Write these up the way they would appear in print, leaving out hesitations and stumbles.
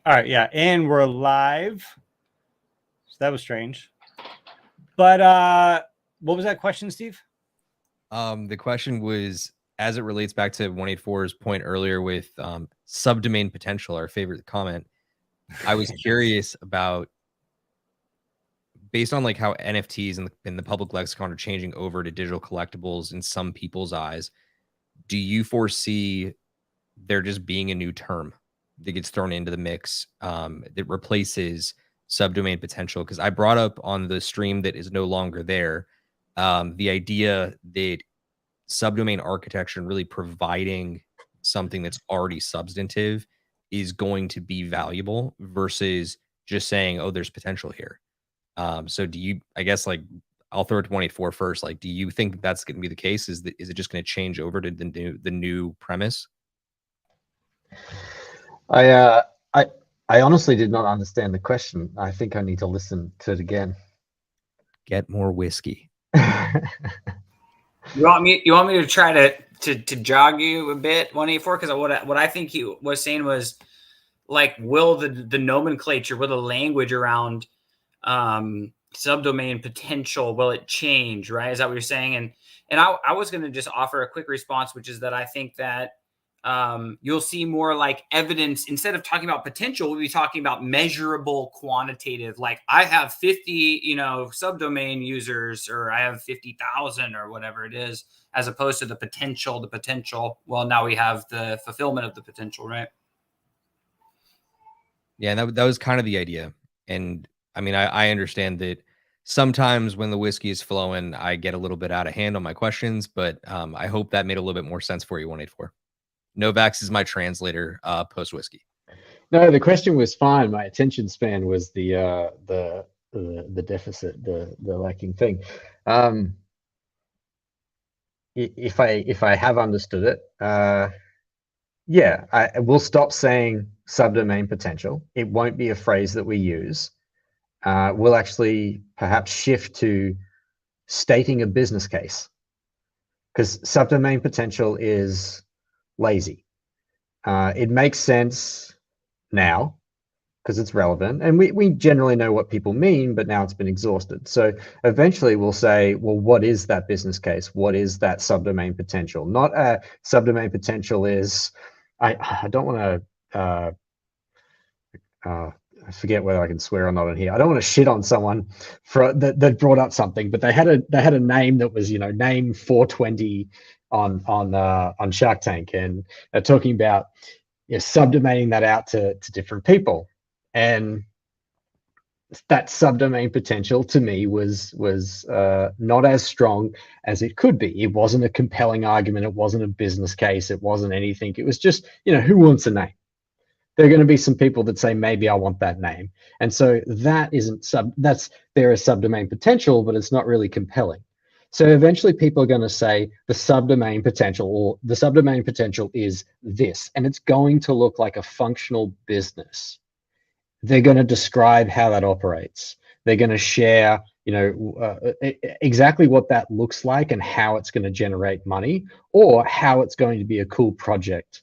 All right, yeah, and we're live. So that was strange. But what was that question, Steve? The question was, as it relates back to 184's point earlier with subdomain potential, our favorite comment. I was curious about, based on like how NFTs in the public lexicon are changing over to digital collectibles in some people's eyes, do you foresee there just being a new term that gets thrown into the mix that replaces subdomain potential? Because I brought up on the stream that is no longer there the idea that subdomain architecture and really providing something that's already substantive is going to be valuable versus just saying, oh, there's potential here. So do you, I guess, like, I'll throw it to 184 first. Like, do you think that's going to be the case? Is it just going to change over to the new premise? I honestly did not understand the question. I think I need to listen to it again. Get more whiskey. You want me to try to jog you a bit, 184? Because what I think he was saying was, like, will the nomenclature, will the language around subdomain potential, will it change, right? Is that what you're saying? And I was going to just offer a quick response, which is that I think that you'll see more like evidence. Instead of talking about potential, we'll be talking about measurable, quantitative. Like, I have 50, subdomain users, or I have 50,000 or whatever it is, as opposed to the potential. Well, now we have the fulfillment of the potential, right? Yeah, and that was kind of the idea. And I mean, I understand that sometimes when the whiskey is flowing, I get a little bit out of hand on my questions, but I hope that made a little bit more sense for you, 184. Novax is my translator post whiskey. No, the question was fine. My attention span was the deficit, the lacking thing. If I have understood it, yeah, I will stop saying subdomain potential. It won't be a phrase that we use. We'll actually perhaps shift to stating a business case, because subdomain potential is lazy. It makes sense now because it's relevant, and we generally know what people mean, but now it's been exhausted. So eventually we'll say, well, what is that business case? What is that subdomain potential? Not a subdomain potential is, I don't want to, I forget whether I can swear or not in here. I don't want to shit on someone for that brought up something, but they had a name that was, name 420 on Shark Tank, and they're talking about subdomaining that out to different people, and that subdomain potential to me was not as strong as it could be. It wasn't a compelling argument. It wasn't a business case. It wasn't anything. It was just, who wants a name? There are going to be some people that say, maybe I want that name. And so that isn't there is subdomain potential, but it's not really compelling. So eventually people are going to say the subdomain potential is this, and it's going to look like a functional business. They're going to describe how that operates. They're going to share, exactly what that looks like and how it's going to generate money, or how it's going to be a cool project.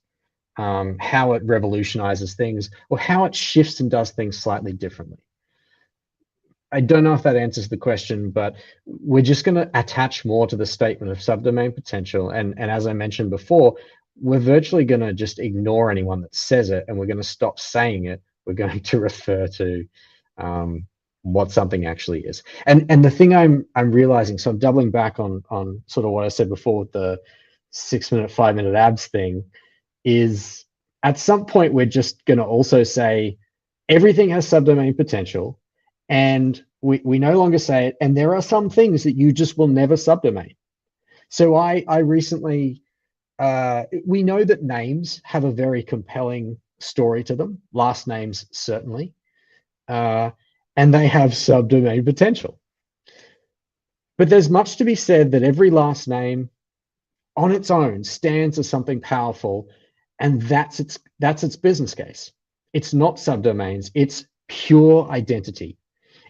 How it revolutionizes things, or how it shifts and does things slightly differently. I don't know if that answers the question, but we're just going to attach more to the statement of subdomain potential. And as I mentioned before, we're virtually going to just ignore anyone that says it, and we're going to stop saying it. We're going to refer to what something actually is. And the thing I'm realizing, so I'm doubling back on sort of what I said before with the 6-minute, 5-minute abs thing, is at some point we're just going to also say everything has subdomain potential, and we no longer say it, and there are some things that you just will never subdomain. So I recently, we know that names have a very compelling story to them, last names certainly, and they have subdomain potential. But there's much to be said that every last name on its own stands as something powerful, and that's its business case. It's not subdomains, it's pure identity.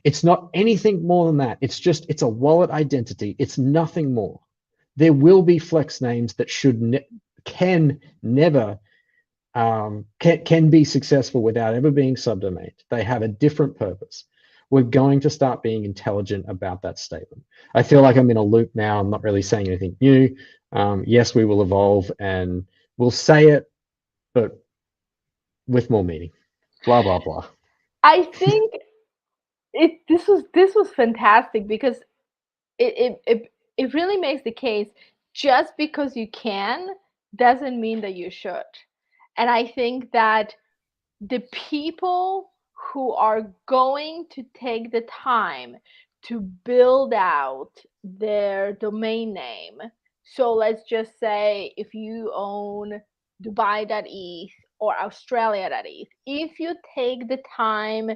It's not anything more than that. It's a wallet identity. It's nothing more. There will be flex names that can never can be successful without ever being subdomained. They have a different purpose. We're going to start being intelligent about that statement. I feel like I'm in a loop now. I'm not really saying anything new. Yes, we will evolve and we'll say it, but with more meaning. Blah, blah, blah. I think this was fantastic because it really makes the case just because you can doesn't mean that you should. And I think that the people who are going to take the time to build out their domain name. So let's just say if you own Dubai.eth or Australia.eth, if you take the time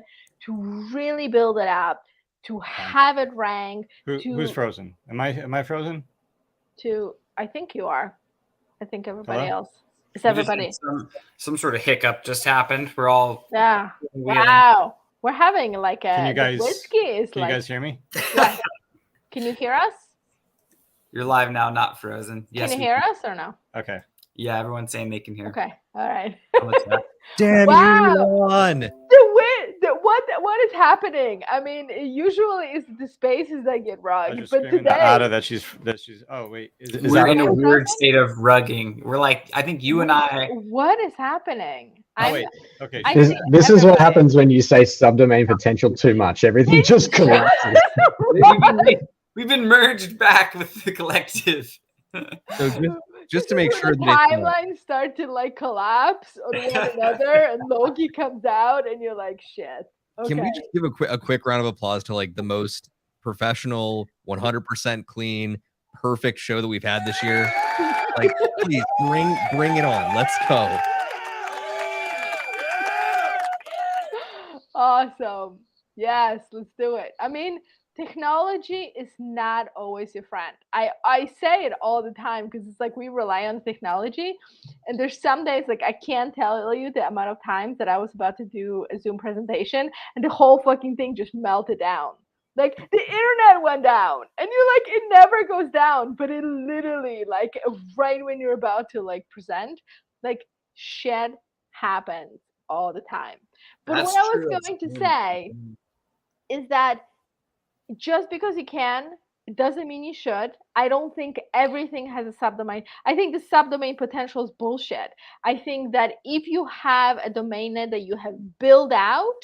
to really build it up, to have it ranked, who's frozen? Am I frozen? I think you are. I think everybody Hello? else. It's everybody. Some sort of hiccup just happened. We're all Wow. We're having like a Can you guys, whiskey is can like. you guys hear me? What? Can you hear us? You're live now, not frozen. Yes, can you hear us or no? Okay. Yeah, everyone's saying they can hear. Okay. All right. Damn, Wow. you're on. What is happening? I mean, usually it's the spaces that get I was rugged, just but screaming today to Ada that she's. Oh wait, is We're that in a what's weird happening? state of rugging. We're like, I think you and I. What is happening? Oh wait. Okay. I This, see this is what everybody. happens when you say subdomain potential too much. Everything just collapses. We've been merged back with the collective. So just to This make is sure when the that it's not- timelines start to like collapse on one another, and Loki comes out, and you're like, shit. Okay. Can we just give a quick round of applause to like the most professional, 100% clean, perfect show that we've had this year? Like, please bring it on. Let's go. Awesome. Yes, let's do it. I mean, technology is not always your friend. I say it all the time because it's like we rely on technology, and there's some days like I can't tell you the amount of times that I was about to do a Zoom presentation and the whole fucking thing just melted down. Like the internet went down, and you're like, it never goes down, but it literally like right when you're about to like present, like shit happens all the time. But That's what I was true. going to say is that just because you can, it doesn't mean you should. I don't think everything has a subdomain. I think the subdomain potential is bullshit. I think that if you have a domain name that you have built out,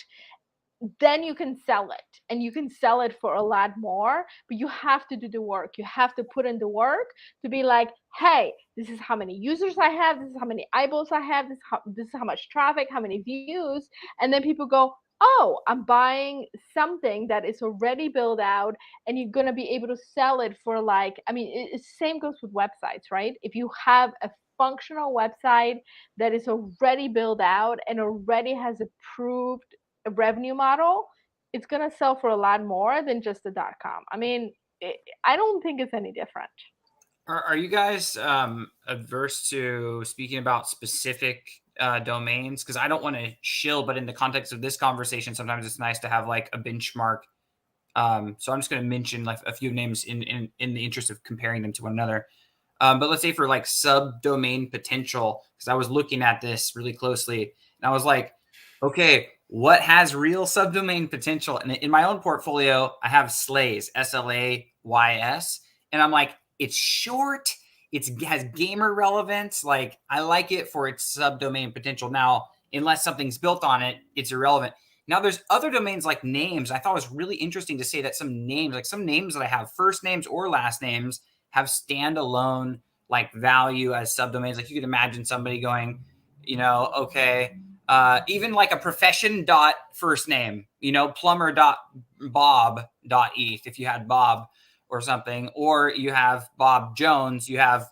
then you can sell it, and you can sell it for a lot more, but you have to do the work. You have to put in the work to be like, hey, this is how many users I have, this is how many eyeballs I have, this is how much traffic, how many views, and then people go, oh, I'm buying something that is already built out, and you're going to be able to sell it for like, I mean, same goes with websites, right? If you have a functional website that is already built out and already has a proved revenue model, it's going to sell for a lot more than just the .com. I mean, I don't think it's any different. Are you guys adverse to speaking about specific domains? Because I don't want to shill, but in the context of this conversation, sometimes it's nice to have like a benchmark. So I'm just going to mention like a few names in the interest of comparing them to one another. But let's say for like subdomain potential, because I was looking at this really closely, and I was like, okay, what has real subdomain potential? And in my own portfolio, I have Slays, SLAYS, and I'm like, it's short. It has gamer relevance. Like I like it for its subdomain potential. Now, unless something's built on it, it's irrelevant. Now, there's other domains like names. I thought it was really interesting to say that some names that I have, first names or last names, have standalone like value as subdomains. Like you could imagine somebody going, okay, even like a profession dot first name, plumber dot bob dot eth if you had Bob or something, or you have Bob Jones, you have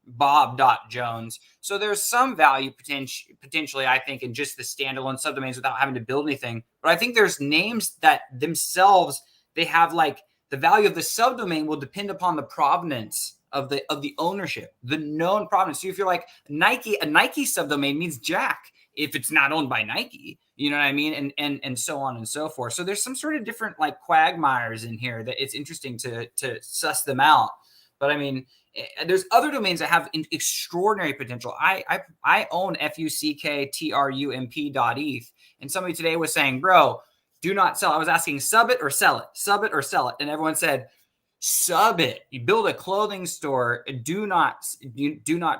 Bob dot Jones. So there's some value potentially, I think, in just the standalone subdomains without having to build anything. But I think there's names that themselves, they have like the value of the subdomain will depend upon the provenance of the ownership, the known provenance. So if you're like Nike, a Nike subdomain means jack if it's not owned by Nike, you know what I mean? And so on and so forth. So there's some sort of different like quagmires in here that it's interesting to suss them out. But I mean, There's other domains that have extraordinary potential. I own fucktrump.eth, and somebody today was saying, bro, do not sell. I was asking, sub it or sell it, sub it or sell it, and everyone said, sub it. You build a clothing store. Do not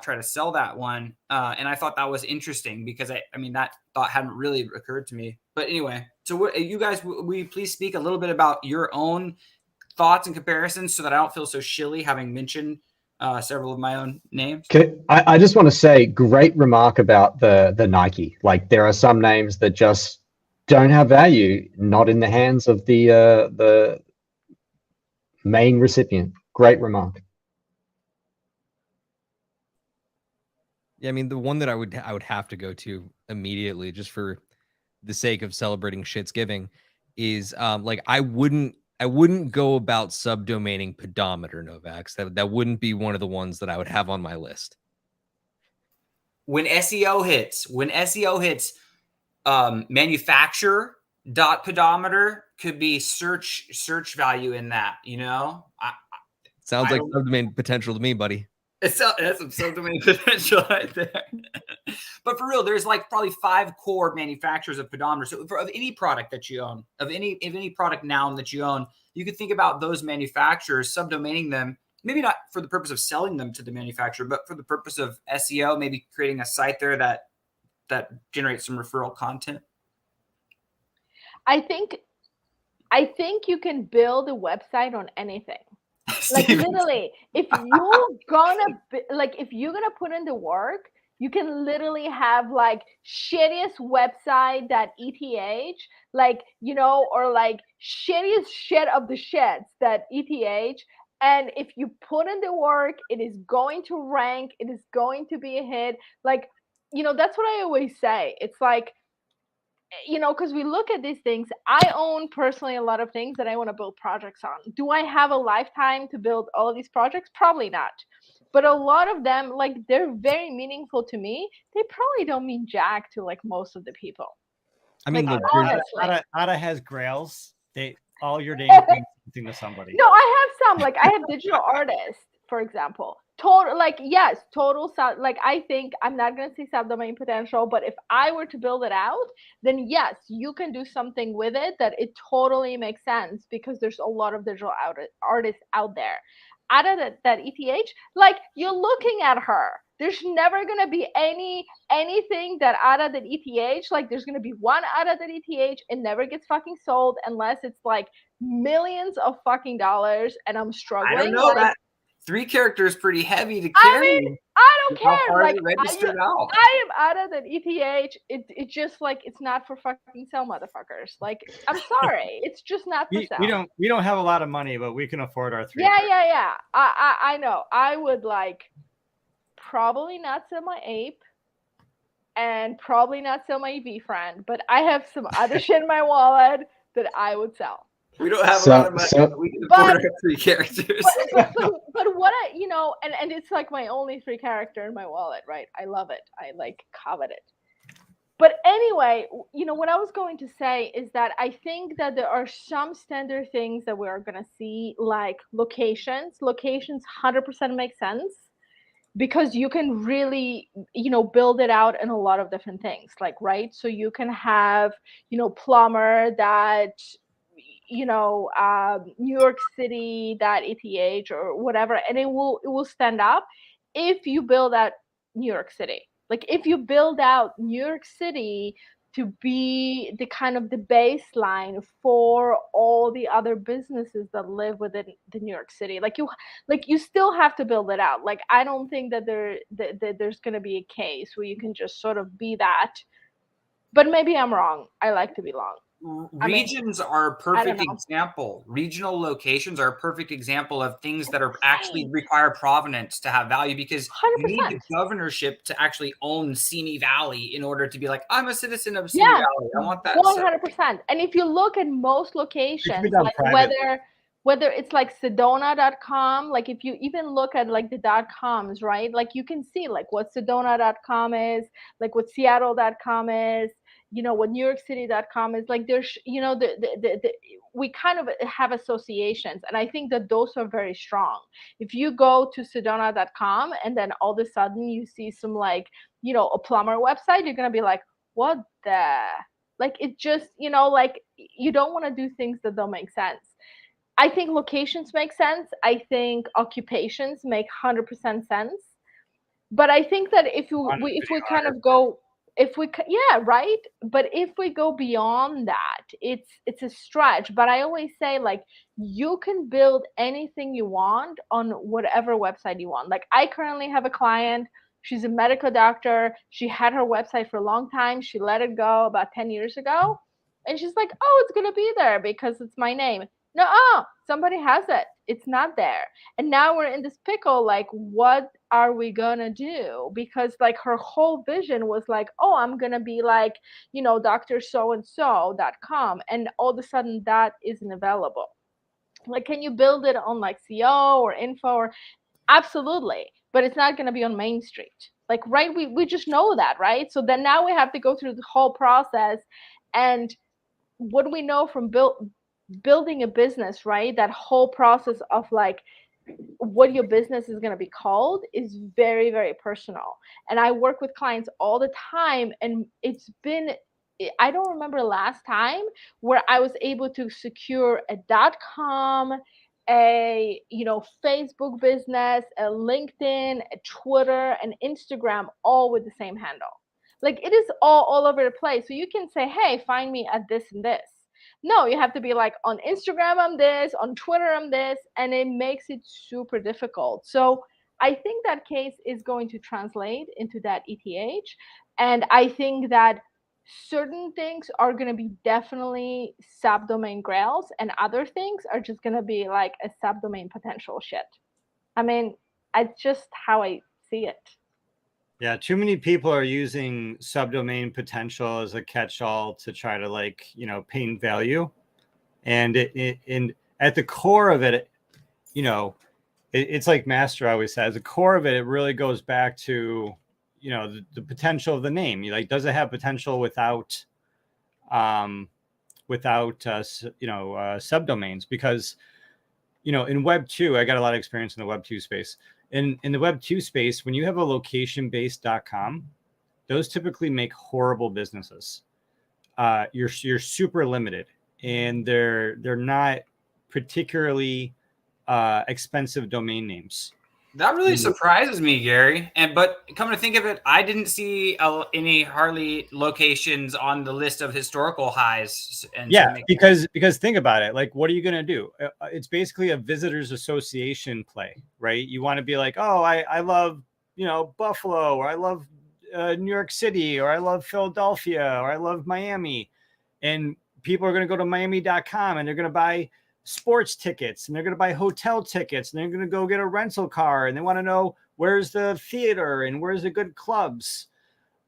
try to sell that one. And I thought that was interesting because I mean that thought hadn't really occurred to me. But anyway, so you guys, will you please speak a little bit about your own thoughts and comparisons so that I don't feel so shilly having mentioned several of my own names? Okay. I just want to say, great remark about the Nike. Like, there are some names that just don't have value, not in the hands of the main recipient. Great remark. Yeah, I mean, the one that I would have to go to immediately, just for the sake of celebrating shit's giving, is like I wouldn't go about subdomaining pedometer, Novaks. That wouldn't be one of the ones that I would have on my list. When SEO hits, manufacturer.pedometer could be search value in that, you know? Sounds like subdomain potential to me, buddy. That's some subdomain potential right there. But for real, there's like probably 5 core manufacturers of pedometers. So of any product that you own, of any product noun that you own, you could think about those manufacturers, subdomaining them, maybe not for the purpose of selling them to the manufacturer, but for the purpose of SEO, maybe creating a site there that generates some referral content. I think you can build a website on anything. Like literally, if you're gonna put in the work, you can literally have like shittiest website that ETH, like, you know, or like shittiest shit of the shits that ETH. And if you put in the work, it is going to rank. It is going to be a hit. Like, you know, that's what I always say. It's like, you know, because we look at these things. I own personally a lot of things that I want to build projects on. Do I have a lifetime to build all of these projects? Probably not. But a lot of them, like, they're very meaningful to me. They probably don't mean jack to like most of the people. I mean, like, look, honestly. Ada has grails. All your names mean something to somebody. No, I have some. Like, I have digital artists, for example. Total, like, yes, total. Like, I think I'm not going to see subdomain potential, but if I were to build it out, then yes, you can do something with it that it totally makes sense because there's a lot of digital artists out there. Out of that ETH, like, you're looking at her. There's never going to be anything that out of that ETH, like, there's going to be one out of that ETH. It never gets fucking sold unless it's like millions of fucking dollars, and I'm struggling. I don't know, like, that 3 characters pretty heavy to carry. I mean, I don't How care. far Like, is it registered out? I am out of that ETH. It's just like, it's not for fucking sale, motherfuckers. Like, I'm sorry, it's just not for sale. We don't have a lot of money, but we can afford our 3. Yeah. I know. I would like probably not sell my ape and probably not sell my EV friend, but I have some other shit in my wallet that I would sell. We don't have a lot of money, but we can afford our 3 characters. But what I, you know, and it's like my only 3 character in my wallet, right? I love it. I like covet it. But anyway, you know, what I was going to say is that I think that there are some standard things that we are going to see, like locations. Locations 100% make sense because you can really, you know, build it out in a lot of different things, like, right? So you can have, you know, plumber that, you know, New York City, that ETH or whatever, and it will stand up if you build out New York City. Like, if you build out New York City to be the kind of the baseline for all the other businesses that live within the New York City, like you still have to build it out. Like, I don't think that there's going to be a case where you can just sort of be that. But maybe I'm wrong. I like to be wrong. Regions are a perfect example. Regional locations are a perfect example of things that are actually require provenance to have value, because 100%. you need the governorship to actually own Simi Valley in order to be like, I'm a citizen of Simi Valley. I want that. 100%. And if you look at most locations, like whether it's like Sedona.com, like if you even look at like the .coms, right? Like, you can see like what Sedona.com is, like what Seattle.com is. what NewYorkCity.com is like. There's, we kind of have associations, and I think that those are very strong. If you go to Sedona.com and then all of a sudden you see some like, a plumber website, you're gonna be like, what the, like, it just, like, you don't want to do things that don't make sense. I think locations make sense. I think occupations make 100% sense. But I think that if we kind of go, yeah, right. But if we go beyond that, it's a stretch. But I always say, like, you can build anything you want on whatever website you want. Like, I currently have a client. She's a medical doctor. She had her website for a long time. She let it go about 10 years ago. And she's like, oh, it's going to be there because it's my name. No, somebody has it. It's not there. And now we're in this pickle. Like, what are we going to do? Because, like, her whole vision was like, oh, I'm going to be like, Dr. So-and-so.com. And all of a sudden that isn't available. Like, can you build it on like CO or info? Or absolutely. But it's not going to be on Main Street. Like, right. We just know that, right? So then now we have to go through the whole process. And what do we know from building a business, right? That whole process of like what your business is going to be called is very, very personal. And I work with clients all the time, and it's been, I don't remember last time where I was able to secure a .com, a Facebook business, a LinkedIn, a Twitter, an Instagram, all with the same handle. Like, it is all over the place. So you can say, hey, find me at this and this. No, you have to be like, on Instagram I'm this, on Twitter I'm this, and it makes it super difficult. So I think that case is going to translate into that ETH. And I think that certain things are going to be definitely subdomain grails, and other things are just going to be like a subdomain potential shit. I mean, it's just how I see it. Yeah, too many people are using subdomain potential as a catch-all to try to, like, paint value. And and at the core of it, it's like Master always says, the core of it, it really goes back to, the potential of the name. Like, does it have potential without subdomains? Because, in Web2, I got a lot of experience in the Web2 space. In the Web2 space, when you have a location-based .com, those typically make horrible businesses. You're super limited, and they're not particularly expensive domain names. That really surprises me, Gary. But come to think of it, I didn't see any Harley locations on the list of historical highs. And yeah, because think about it. Like, what are you going to do? It's basically a visitors association play, right? You want to be like, oh, I love, Buffalo, or I love New York City, or I love Philadelphia, or I love Miami. And people are going to go to Miami.com and they're going to buy sports tickets, and they're going to buy hotel tickets, and they're going to go get a rental car, and they want to know where's the theater and where's the good clubs.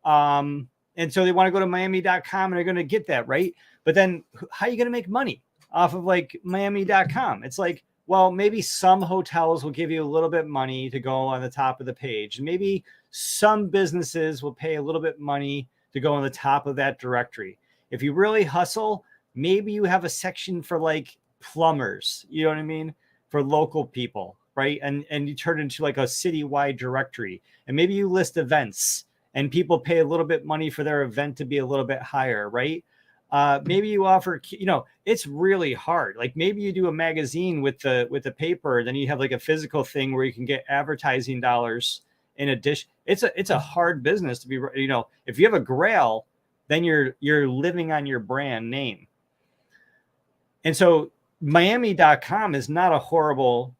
And so they want to go to Miami.com, and they're going to get that, right? But then how are you going to make money off of like Miami.com? It's like, well, maybe some hotels will give you a little bit money to go on the top of the page. And maybe some businesses will pay a little bit money to go on the top of that directory. If you really hustle, maybe you have a section for like plumbers, you know what I mean? For local people, right? And you turn it into like a citywide directory. And maybe you list events, and people pay a little bit money for their event to be a little bit higher, right? Maybe you offer, it's really hard. Like, maybe you do a magazine with the paper, then you have like a physical thing where you can get advertising dollars in addition. It's a hard business to be, if you have a grail, then you're living on your brand name. And so Miami.com is not a horrible,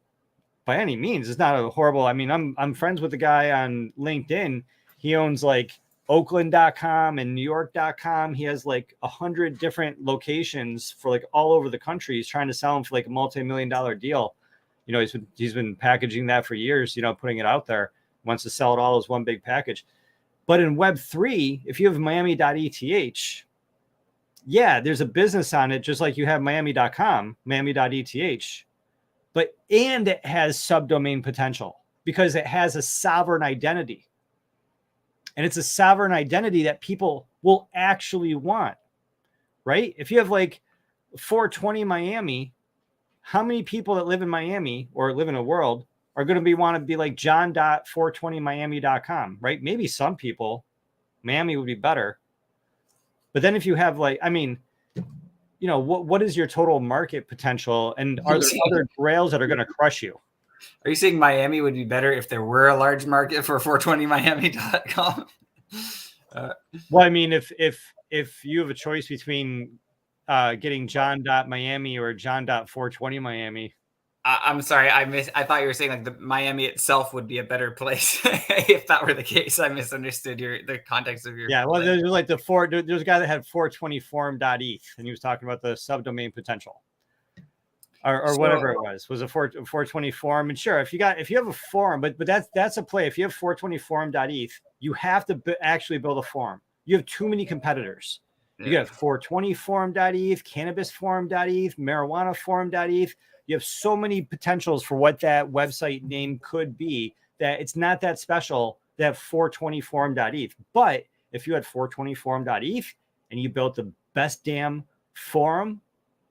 by any means. It's not a horrible. I mean, I'm friends with the guy on LinkedIn. He owns like Oakland.com and New York.com. He has like 100 different locations for like all over the country. He's trying to sell them for like a multi-million-dollar deal. He's been packaging that for years, putting it out there. Wants to sell it all as one big package. But in Web3, if you have Miami.eth, yeah, there's a business on it, just like you have Miami.com, Miami.eth, and it has subdomain potential because it has a sovereign identity. And it's a sovereign identity that people will actually want, right? If you have like 420 Miami, how many people that live in Miami or live in a world are going to want to be like john.420miami.com, right? Maybe some people, Miami would be better. But then if you have like, I mean, you know, what is your total market potential? And are there other grails that are going to crush you? Are you saying Miami would be better if there were a large market for 420miami.com? Well, I mean, if you have a choice between getting john.miami or john.420miami. I'm sorry, I thought you were saying like the Miami itself would be a better place. If that were the case, I misunderstood the context of your. Yeah, well, there's like there's a guy that had 420forum.eth, and he was talking about the subdomain potential, or whatever it was a 420 forum. And sure, if you have a forum, but that's a play. If you have 420forum.eth, you have to actually build a forum. You have too many competitors. You got 420forum.eth, cannabisforum.eth, marijuanaforum.eth. You have so many potentials for what that website name could be that it's not that special to have 420forum.eth. But if you had 420forum.eth and you built the best damn forum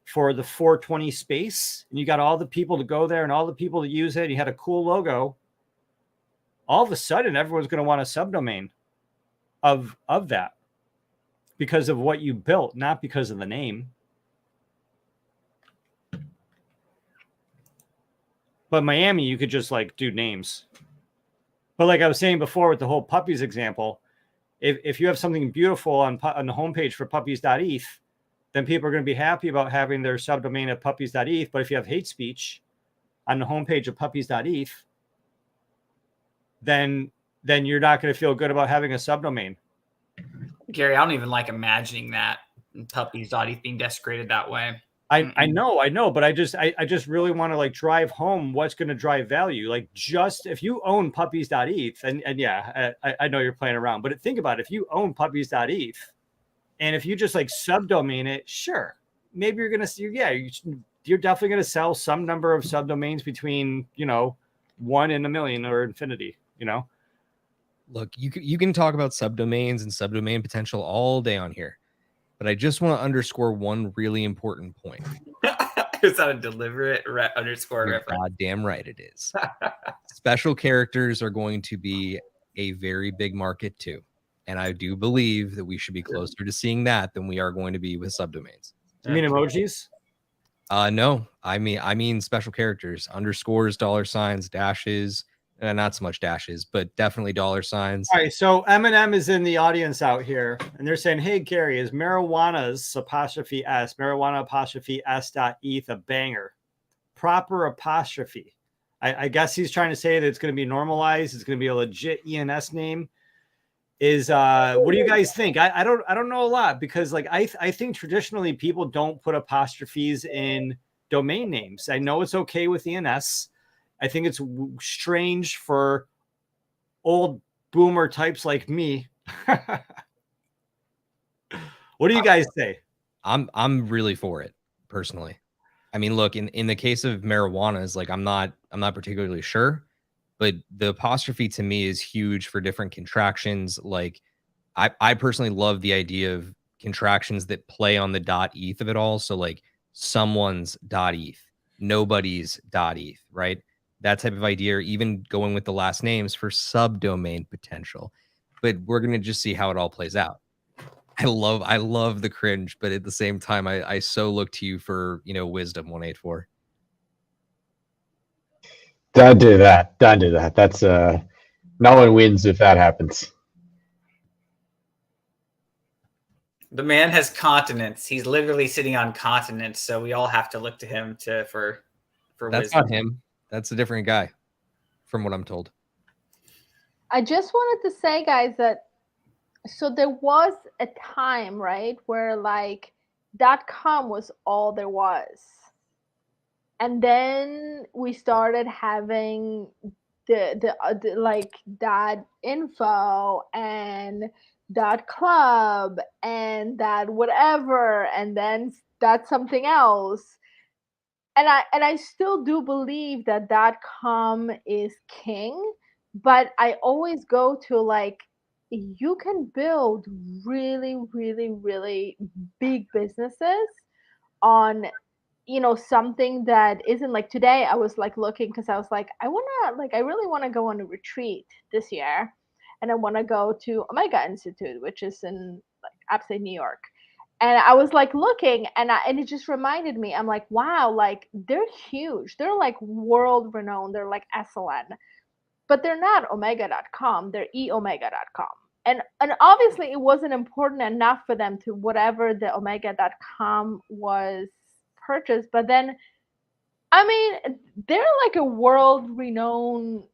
for the 420 space, and you got all the people to go there and all the people to use it, and you had a cool logo, all of a sudden everyone's going to want a subdomain of that because of what you built, not because of the name. But Miami, you could just like do names. But like I was saying before with the whole puppies example, if you have something beautiful on the homepage for puppies.eth, then people are going to be happy about having their subdomain at puppies.eth. But if you have hate speech on the homepage of puppies.eth, then you're not going to feel good about having a subdomain. Gary, I don't even like imagining that puppies.eth being desecrated that way. I know, but I just really want to like drive home what's going to drive value. Like, just if you own puppies.eth, and yeah, I know you're playing around, but think about it. If you own puppies.eth, and if you just like subdomain it, sure, maybe you're going to, you're definitely going to sell some number of subdomains between, 1 in a million or infinity, Look, you can talk about subdomains and subdomain potential all day on here, but I just want to underscore one really important point. Is that a deliberate underscore You're reference? goddamn right it is. Special characters are going to be a very big market too. And I do believe that we should be closer to seeing that than we are going to be with subdomains. You mean emojis? No, I mean special characters, underscores, $, dashes, not so much dashes, but definitely $. All right, so Eminem is in the audience out here, and they're saying, "Hey Gary, is marijuana's '(s) marijuana '(s.eth) a banger? Proper apostrophe." I guess he's trying to say that it's going to be normalized. It's going to be a legit ENS name. What do you guys think? I don't know a lot, because like I think traditionally people don't put apostrophes in domain names. I know it's okay with ENS. I think it's strange for old boomer types like me. What do you guys say? I'm really for it personally. I mean, look, in the case of marijuana, like I'm not particularly sure, but the apostrophe to me is huge for different contractions. Like I personally love the idea of contractions that play on the .eth of it all. So like someone's .eth, nobody's .eth, right? That type of idea, or even going with the last names for subdomain potential. But we're going to just see how it all plays out. I love the cringe, but at the same time, I so look to you for, wisdom, 184. Don't do that. Don't do that. That's no one wins if that happens. The man has continents. He's literally sitting on continents, so we all have to look to him for That's wisdom. not him. That's a different guy, from what I'm told. I just wanted to say, guys, that so there was a time, right, where like .com was all there was. And then we started having the like .info and .club and whatever, and then something else. And I still do believe that .com is king, but I always go to like, you can build really, really, really big businesses on, you know, something that isn't like today. I was like looking because I was like, I really want to go on a retreat this year. And I want to go to Omega Institute, which is in like upstate New York. And I was like looking, and it just reminded me, I'm like, wow, like they're huge. They're like world renowned. They're like SLN, but they're not omega.com. They're eomega.com. And obviously it wasn't important enough for them to whatever the omega.com was purchased. But then, I mean, they're like a world renowned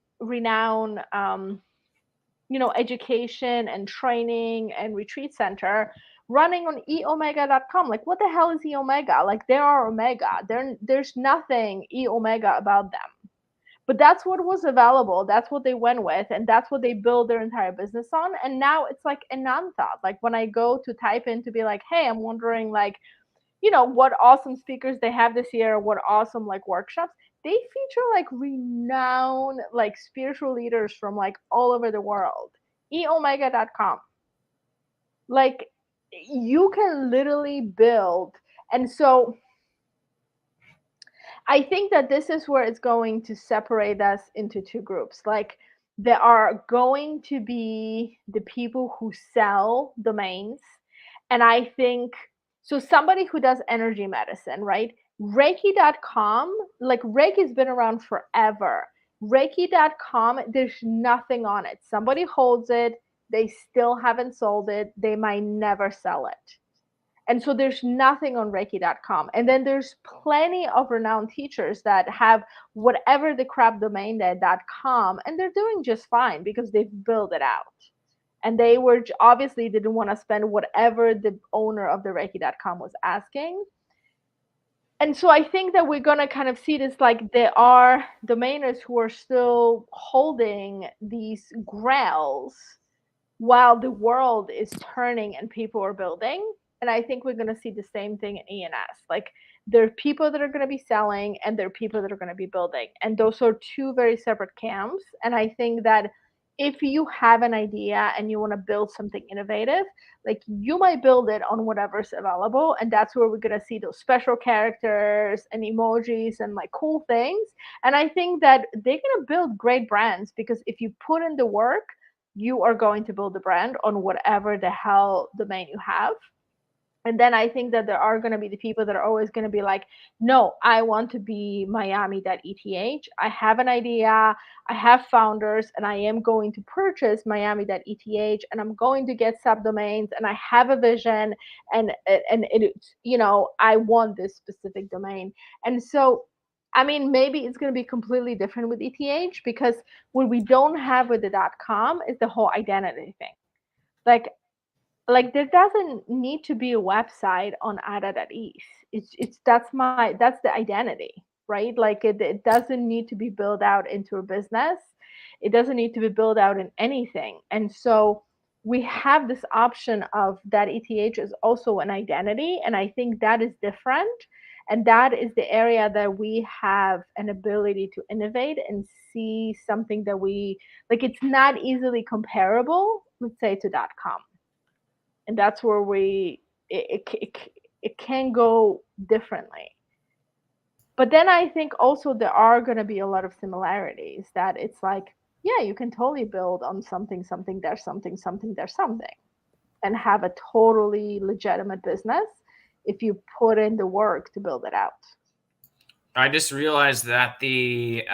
you know, education and training and retreat center running on eomega.com. Like, what the hell is eomega? Like, they are omega. There's nothing eomega about them. But that's what was available. That's what they went with, and that's what they build their entire business on. And now it's like an non-thought. Like when I go to type in to be like, hey, I'm wondering, like, you know, what awesome speakers they have this year, what awesome like workshops. They feature like renowned like spiritual leaders from like all over the world. eomega.com. Like you can literally build. And so I think that this is where it's going to separate us into two groups. Like there are going to be the people who sell domains. And I think so somebody who does energy medicine, right? Reiki.com, like Reiki's been around forever. Reiki.com, there's nothing on it. Somebody holds it, they still haven't sold it, they might never sell it. And so there's nothing on Reiki.com. And then there's plenty of renowned teachers that have whatever the crap domain .com, and they're doing just fine because they've built it out. And they were obviously didn't want to spend whatever the owner of the Reiki.com was asking. And so I think that we're going to kind of see this, like there are domainers who are still holding these grails while the world is turning and people are building. And I think we're going to see the same thing in ENS. Like there are people that are going to be selling and there are people that are going to be building. And those are two very separate camps. And I think that if you have an idea and you want to build something innovative, like you might build it on whatever's available. And that's where we're going to see those special characters and emojis and like cool things. And I think that they're going to build great brands because if you put in the work, you are going to build a brand on whatever the hell domain you have. And then I think that there are going to be the people that are always going to be like, no, I want to be Miami.eth. I have an idea, I have founders, and I am going to purchase Miami.eth, and I'm going to get subdomains, and I have a vision, and it's, you know, I want this specific domain. And so, I mean, maybe it's going to be completely different with ETH because what we don't have with the .com is the whole identity thing. Like there doesn't need to be a website on ada.eth. That's the identity, right? Like it doesn't need to be built out into a business. It doesn't need to be built out in anything. And so we have this option of that ETH is also an identity. And I think that is different. And that is the area that we have an ability to innovate and see something that we like. It's not easily comparable, let's say, to .com. And that's where it can go differently. But then I think also there are going to be a lot of similarities that it's like, yeah, you can totally build on something, there's something, there's something, and have a totally legitimate business if you put in the work to build it out. I just realized that the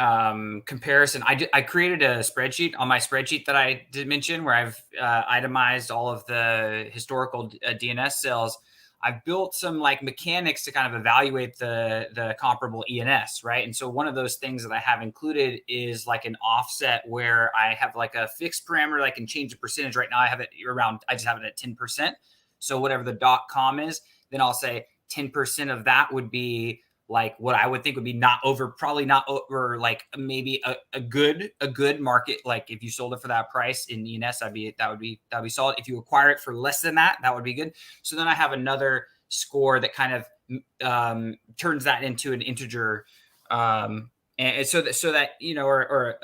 comparison, I created a spreadsheet on my spreadsheet that I did mention where I've itemized all of the historical DNS sales. I've built some like mechanics to kind of evaluate the comparable ENS, right? And so one of those things that I have included is like an offset where I have like a fixed parameter. I can change the percentage. Right now I have it around, I just have it at 10%. So whatever the .com is, then I'll say 10% of that would be like what I would think would be probably not over, like maybe a good market. Like if you sold it for that price in ENS, that would be solid. If you acquire it for less than that, that would be good. So then I have another score that kind of turns that into an integer And so that you know, or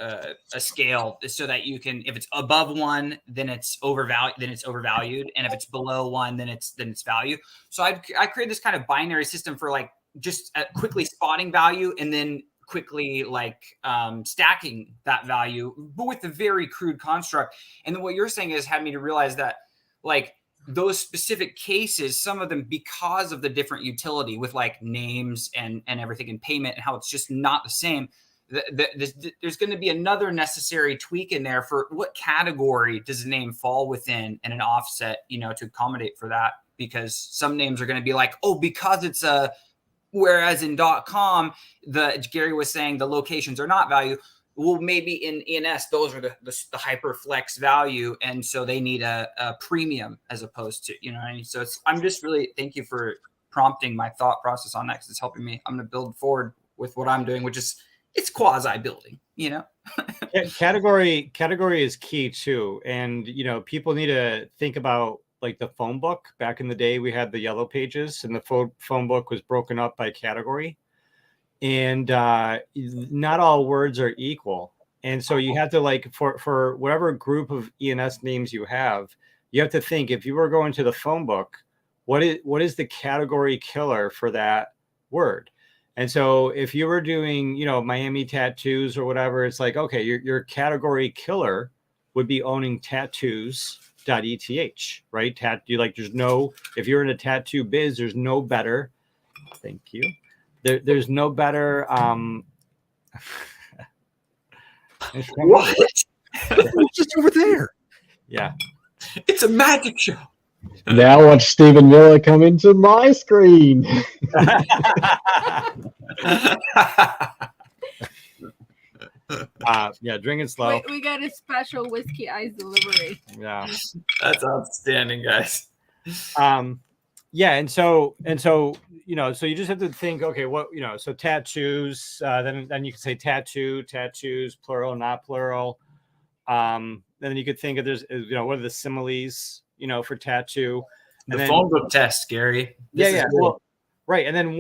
a scale, so that you can, if it's above 1, then it's overvalued, and if it's below 1, then it's value. So I create this kind of binary system for like just quickly spotting value, and then quickly like stacking that value, but with a very crude construct. And then what you're saying is had me to realize that like those specific cases, some of them, because of the different utility with like names and everything and payment and how it's just not the same, there's going to be another necessary tweak in there for what category does the name fall within, and an offset, you know, to accommodate for that, because some names are going to be like, oh, because it's a, whereas in .com, Gary was saying the locations are not value. Well, maybe in ENS, those are the hyperflex value, and so they need a premium as opposed to, you know what I mean? So I'm just really, thank you for prompting my thought process on that, because it's helping me. I'm going to build forward with what I'm doing, which is, it's quasi building, you know. Category is key too, and you know, people need to think about like the phone book. Back in the day, we had the yellow pages, and the phone book was broken up by category. And not all words are equal. And so you have to, like, for whatever group of ENS names you have to think, if you were going to the phone book, what is the category killer for that word? And so if you were doing, you know, Miami tattoos or whatever, it's like, okay, your category killer would be owning tattoos.eth, right? There's no, if you're in a tattoo biz, there's no better. Thank you. There's no better. What? Just over there. Yeah. It's a magic show. Now watch Stephen Miller come into my screen. Yeah, drinking slow. We got a special whiskey ice delivery. Yeah. That's outstanding, guys. Yeah, and so you know, so you just have to think, okay, what, you know, so tattoos, then you can say tattoos, plural, not plural. Then you could think of, there's, you know, what are the similes, you know, for tattoo. And the phone book test, Gary. Well, right. And then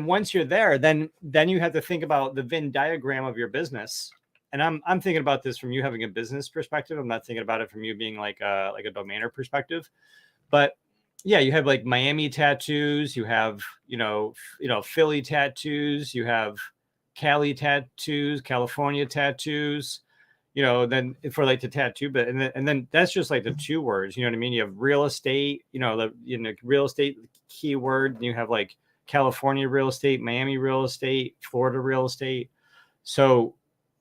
once you're there, then you have to think about the Venn diagram of your business. And I'm thinking about this from you having a business perspective. I'm not thinking about it from you being like a domainer perspective. But yeah, you have like Miami tattoos, you have, you know, Philly tattoos, you have Cali tattoos, California tattoos, you know, then for like the tattoo, but and then that's just like the 2 words, you know what I mean? You have real estate, you know, real estate keyword, and you have like California real estate, Miami real estate, Florida real estate. So,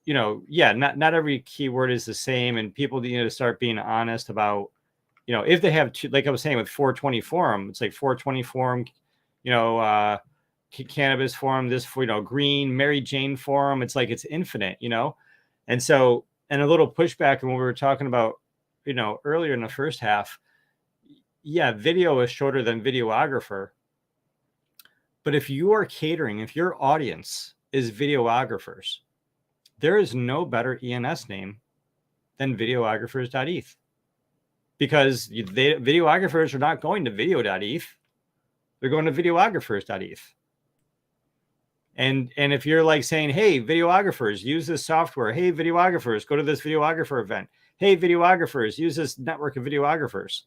you know, yeah, not every keyword is the same, and people need to start being honest about, you know, if they have two, like I was saying with 420 forum, it's like 420 forum, you know, cannabis forum, this, you know, green Mary Jane forum. It's like, it's infinite, you know? And so, and a little pushback on what we were talking about, you know, earlier in the first half. Yeah, video is shorter than videographer. But if you are catering, if your audience is videographers, there is no better ENS name than videographers.eth. Because videographers are not going to video.eth. They're going to videographers.eth. And if you're like saying, hey, videographers, use this software. Hey, videographers, go to this videographer event. Hey, videographers, use this network of videographers.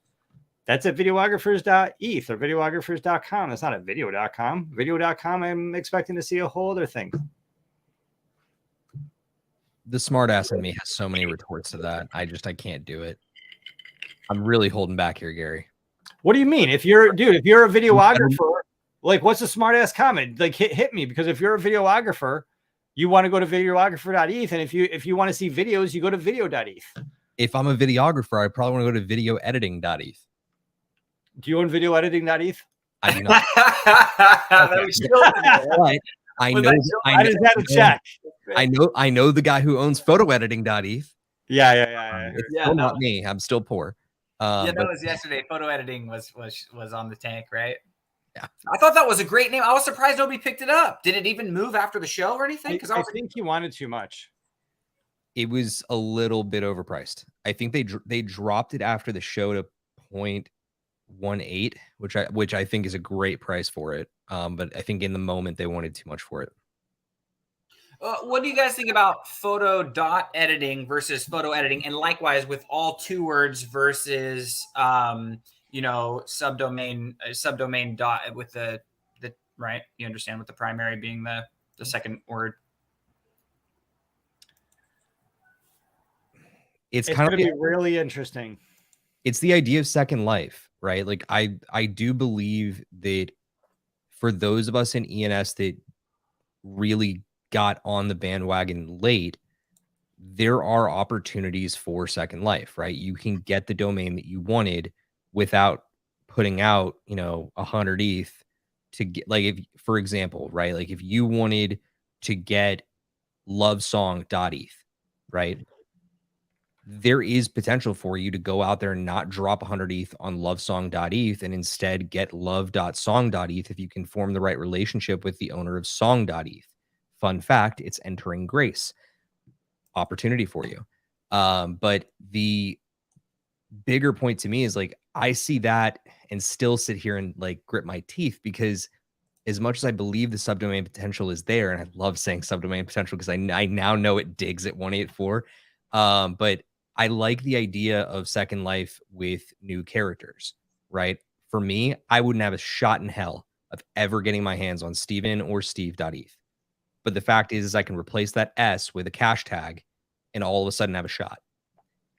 That's at videographers.eth or videographers.com. That's not at video.com. Video.com, I'm expecting to see a whole other thing. The smartass in me has so many retorts to that. I can't do it. I'm really holding back here, Gary. What do you mean? If you're a videographer, like, what's a smart ass comment? Like, hit me, because if you're a videographer, you want to go to videographer.eth, and if you want to see videos, you go to video.eth. If I'm a videographer, I probably want to go to videoediting.eth. Do you own videoediting.eth? I do not. I just had to check. I know the guy who owns photoediting.eth. Yeah. It's still not me. I'm still poor. That was yesterday. Photo editing was on the tank, right? Yeah. I thought that was a great name. I was surprised nobody picked it up. Did it even move after the show or anything? Because I think he wanted too much. It was a little bit overpriced. I think they dropped it after the show to 0.18, which I think is a great price for it. But I think in the moment they wanted too much for it. What do you guys think about photo dot editing versus photo editing, and likewise with all two words versus subdomain dot with the right? You understand, with the primary being the second word. It's going to be really interesting. It's the idea of Second Life, right? Like I do believe that for those of us in ENS that really got on the bandwagon late, there are opportunities for Second Life, right? You can get the domain that you wanted without putting out, 100 ETH to get, like, if, for example, right? Like if you wanted to get lovesong.eth, right? There is potential for you to go out there and not drop 100 ETH on lovesong.eth and instead get love.song.eth if you can form the right relationship with the owner of song.eth. Fun fact, it's entering grace. Opportunity for you. But the bigger point to me is, like, I see that and still sit here and like grit my teeth, because as much as I believe the subdomain potential is there, and I love saying subdomain potential because I now know it digs at 184, but I like the idea of Second Life with new characters, right? For me, I wouldn't have a shot in hell of ever getting my hands on Steven or Steve.eth. But the fact is I can replace that S with a cash tag and all of a sudden have a shot.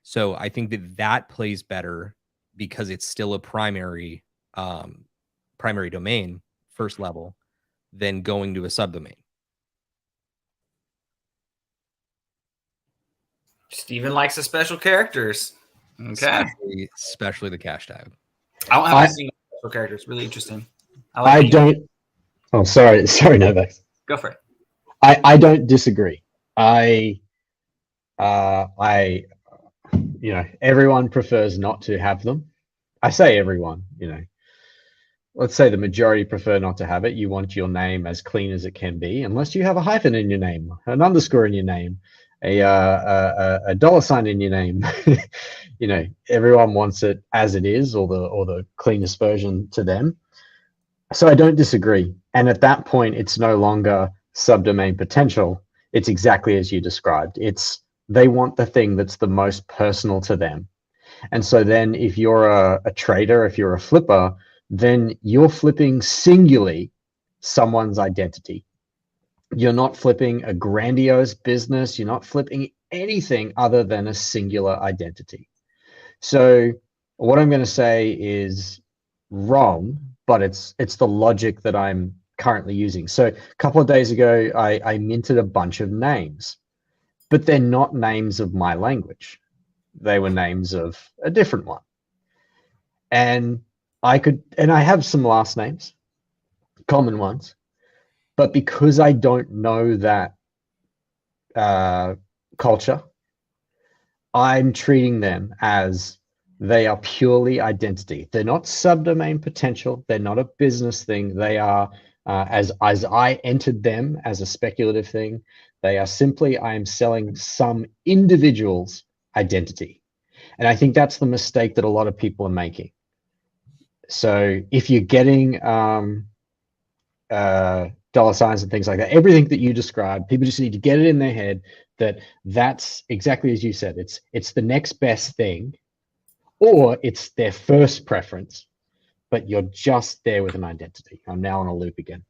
So I think that plays better because it's still a primary domain, first level, than going to a subdomain. Steven likes the special characters. Okay. Especially the cash tag. I don't have a single special characters. Really interesting. I don't. Oh, sorry, Novak. Go for it. I don't disagree. Everyone prefers not to have them. I say everyone, let's say the majority prefer not to have it. You want your name as clean as it can be, unless you have a hyphen in your name, an underscore in your name, a dollar sign in your name. Everyone wants it as it is, or the cleanest version to them. So I don't disagree. And at that point, it's no longer subdomain potential. It's exactly as you described. They want the thing that's the most personal to them. And so then if you're a trader, if you're a flipper, then you're flipping singularly someone's identity. You're not flipping a grandiose business. You're not flipping anything other than a singular identity. So what I'm going to say is wrong, but it's the logic that I'm currently using. So a couple of days ago, I minted a bunch of names, but they're not names of my language. They were names of a different one. And I have some last names, common ones, but because I don't know that culture, I'm treating them as they are purely identity. They're not subdomain potential. They're not a business thing. They are, as I entered them as a speculative thing, they are simply, I am selling some individual's identity. And I think that's the mistake that a lot of people are making. So if you're getting dollar signs and things like that, everything that you described, people just need to get it in their head that that's exactly as you said. It's the next best thing, or it's their first preference, but you're just there with an identity. I'm now on a loop again.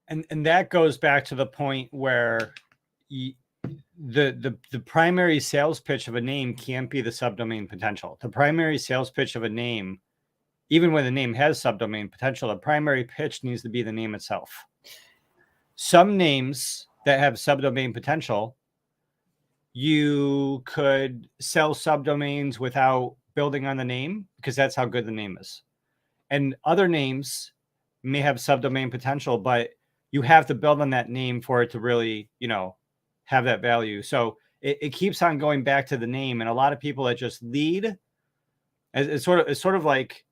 And that goes back to the point where the primary sales pitch of a name can't be the subdomain potential. The primary sales pitch of a name, even when the name has subdomain potential, the primary pitch needs to be the name itself. Some names that have subdomain potential, you could sell subdomains without building on the name because that's how good the name is. And other names may have subdomain potential, but you have to build on that name for it to really, have that value. So it keeps on going back to the name. And a lot of people that just lead, it's sort of like,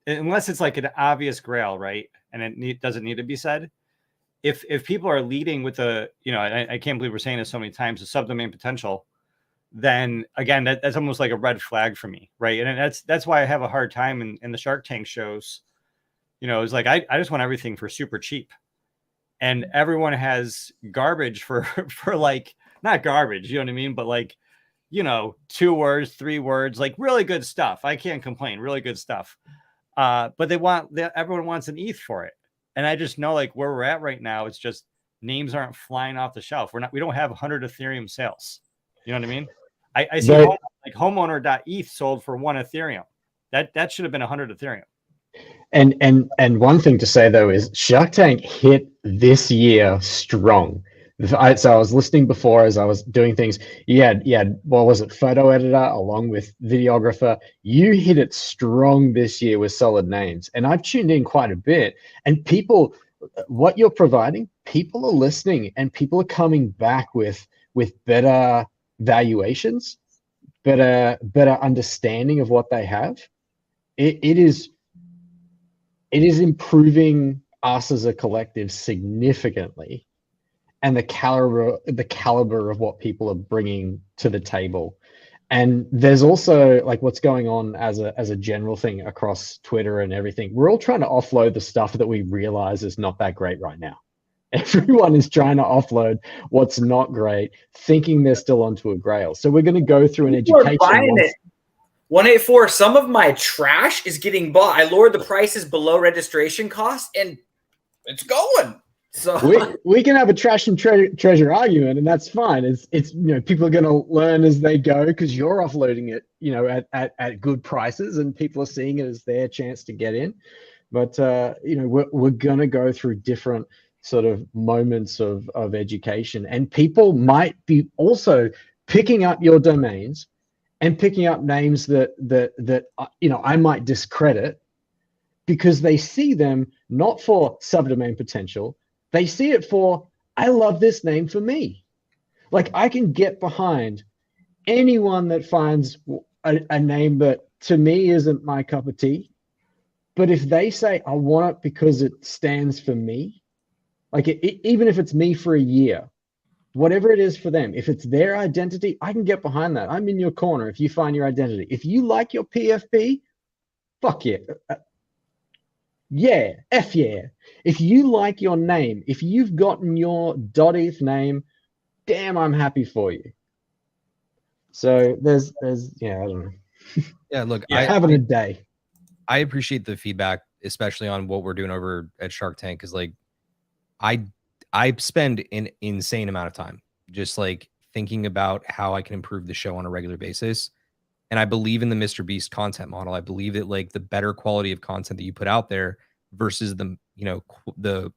unless it's like an obvious grail, right? And it doesn't need to be said. If people are leading with I can't believe we're saying this so many times, the subdomain potential, then again, that's almost like a red flag for me, right? And that's why I have a hard time in the Shark Tank shows. It's like I just want everything for super cheap. and everyone has garbage for like, not garbage, you know what I mean, but like, you know, 2 words, 3 words, like really good stuff. I can't complain, really good stuff. But everyone wants an ETH for it. And I just know like where we're at right now, it's just names aren't flying off the shelf. We don't have 100 Ethereum sales. You know what I mean? I see homeowner.eth sold for 1 Ethereum. That should have been 100 Ethereum. And one thing to say though is Shark Tank hit this year strong. So I was listening before as I was doing things. You had what was it, photo editor along with videographer. You hit it strong this year with solid names, and I've tuned in quite a bit. And people, what you're providing, people are listening, and people are coming back with better valuations, better understanding of what they have. It is improving us as a collective significantly, and the caliber of what people are bringing to the table. And there's also like what's going on as a general thing across Twitter and everything. We're all trying to offload the stuff that we realize is not that great right now. Everyone is trying to offload what's not great, thinking they're still onto a grail. So we're going to go through an education. 184. Some of my trash is getting bought. I lowered the prices below registration cost, and it's going. So we can have a trash and treasure argument, and that's fine. It's you know, people are going to learn as they go because you're offloading it, you know, at good prices, and people are seeing it as their chance to get in. But you know, we're going to go through different sort of moments of education, and people might be also picking up your domains and picking up names that you know, I might discredit because they see them not for subdomain potential. They see it for, I love this name for me. Like I can get behind anyone that finds a name that to me isn't my cup of tea. But if they say, I want it because it stands for me, like even if it's me for a year, whatever it is for them, if it's their identity, I can get behind that. I'm in your corner if you find your identity. If you like your PFP, fuck yeah. Yeah, F yeah. If you like your name, if you've gotten your .eth name, damn, I'm happy for you. So there's yeah, I don't know. Yeah, look, having a day. I appreciate the feedback, especially on what we're doing over at Shark Tank, because like I spend an insane amount of time just like thinking about how I can improve the show on a regular basis. And I believe in the Mr. Beast content model. I believe that like the better quality of content that you put out there versus the, you know, the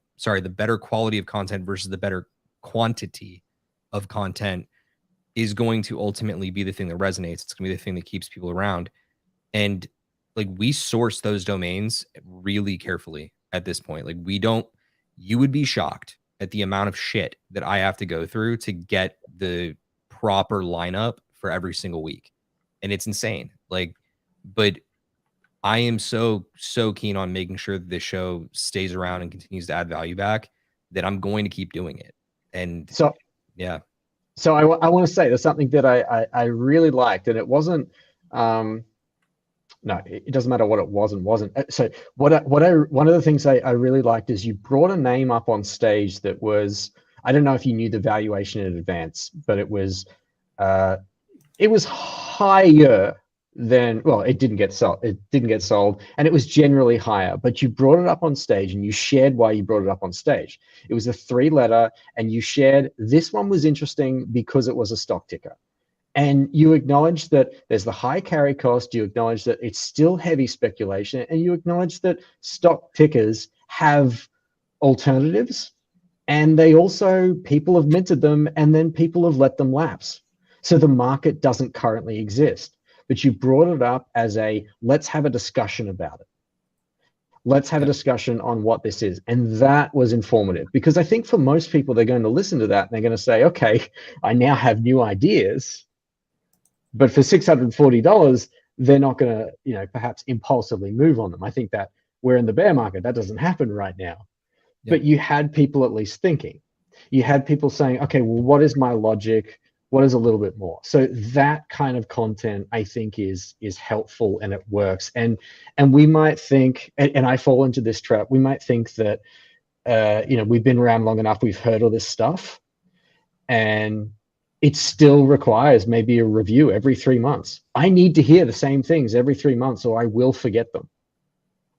better quality of content versus the better quantity of content is going to ultimately be the thing that resonates. It's going to be the thing that keeps people around. And like we source those domains really carefully at this point. Like you would be shocked at the amount of shit that I have to go through to get the proper lineup for every single week. And it's insane. Like, but I am so keen on making sure that this show stays around and continues to add value back that I'm going to keep doing it. And so, yeah. So I want to say there's something that I really liked, and it wasn't, no, it doesn't matter what it was and wasn't. So one of the things I really liked is you brought a name up on stage that was, I don't know if you knew the valuation in advance, but it was higher than, well, it didn't get sold, and it was generally higher, but you brought it up on stage and you shared why you brought it up on stage. It was a 3-letter, and you shared this one was interesting because it was a stock ticker. And you acknowledge that there's the high carry cost, you acknowledge that it's still heavy speculation, and you acknowledge that stock tickers have alternatives, and they also, people have minted them and then people have let them lapse. So the market doesn't currently exist, but you brought it up as a, let's have a discussion about it. Let's have a discussion on what this is. And that was informative, because I think for most people, they're going to listen to that and they're going to say, okay, I now have new ideas. But for $640, they're not going to, you know, perhaps impulsively move on them. I think that we're in the bear market. That doesn't happen right now. Yeah. But you had people at least thinking. You had people saying, okay, well, what is my logic? What is a little bit more? So that kind of content, I think, is helpful and it works. And we might think, and I fall into this trap, we might think that we've been around long enough, we've heard all this stuff, and it still requires maybe a review every 3 months. I need to hear the same things every 3 months or I will forget them.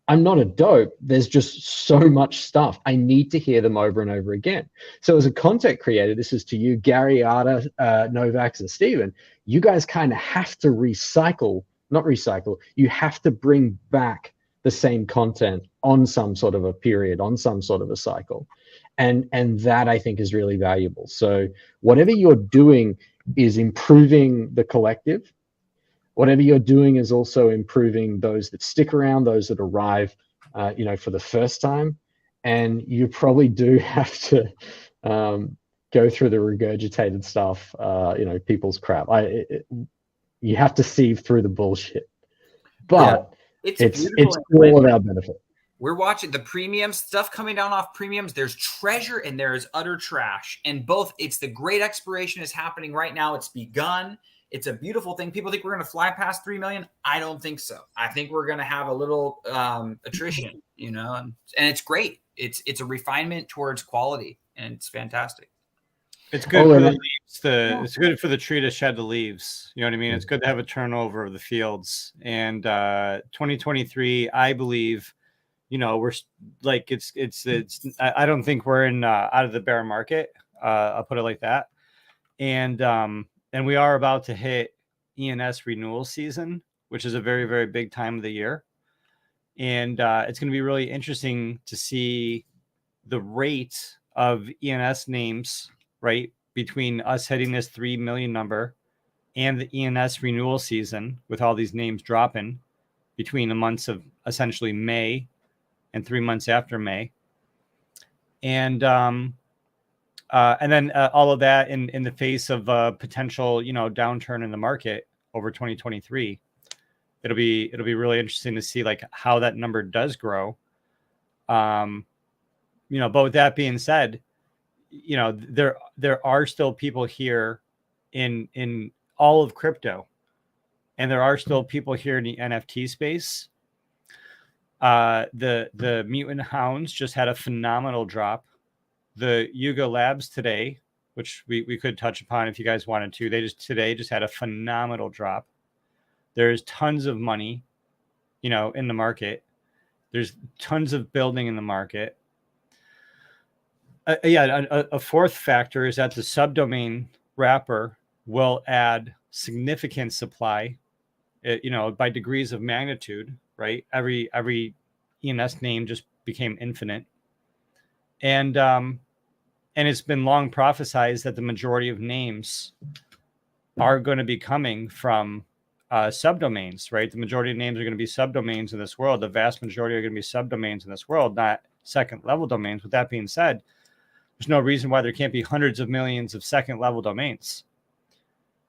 I'm not a dope. There's just so much stuff. I need to hear them over and over again. So as a content creator, this is to you, Gary, Arda, Novax, and Steven, you guys kind of have to you have to bring back the same content on some sort of a period, on some sort of a cycle. And that I think is really valuable. So whatever you're doing is improving the collective. Whatever you're doing is also improving those that stick around, those that arrive, for the first time. And you probably do have to go through the regurgitated stuff, people's crap. You have to sieve through the bullshit, but it's all of our benefit. We're watching the premium stuff coming down off premiums. There's treasure and there is utter trash. And both, it's the great expiration is happening right now. It's begun. It's a beautiful thing. People think we're going to fly past 3 million. I don't think so. I think we're going to have a little attrition, and it's great. It's a refinement towards quality, and it's fantastic. It's good for the leaves. It's good for the tree to shed the leaves. You know what I mean? It's good to have a turnover of the fields. And 2023, I believe, we're like it's. I don't think we're in out of the bear market. I'll put it like that. And we are about to hit ENS renewal season, which is a very, very big time of the year. And it's going to be really interesting to see the rate of ENS names, right, between us hitting this 3 million number and the ENS renewal season, with all these names dropping between the months of essentially May and 3 months after May. And then all of that in the face of potential, downturn in the market over 2023. It'll be really interesting to see like how that number does grow. But with that being said, there are still people here in all of crypto, and there are still people here in the NFT space. The Mutant Hounds just had a phenomenal drop. The Yuga Labs today, which we could touch upon if you guys wanted to, they just had a phenomenal drop. There's tons of money, in the market. There's tons of building in the market. A fourth factor is that the subdomain wrapper will add significant supply, by degrees of magnitude, right? Every ENS name just became infinite. And it's been long prophesized that the majority of names are going to be coming from subdomains, right? The majority of names are going to be subdomains in this world. The vast majority are going to be subdomains in this world, not second level domains. With that being said, there's no reason why there can't be hundreds of millions of second level domains.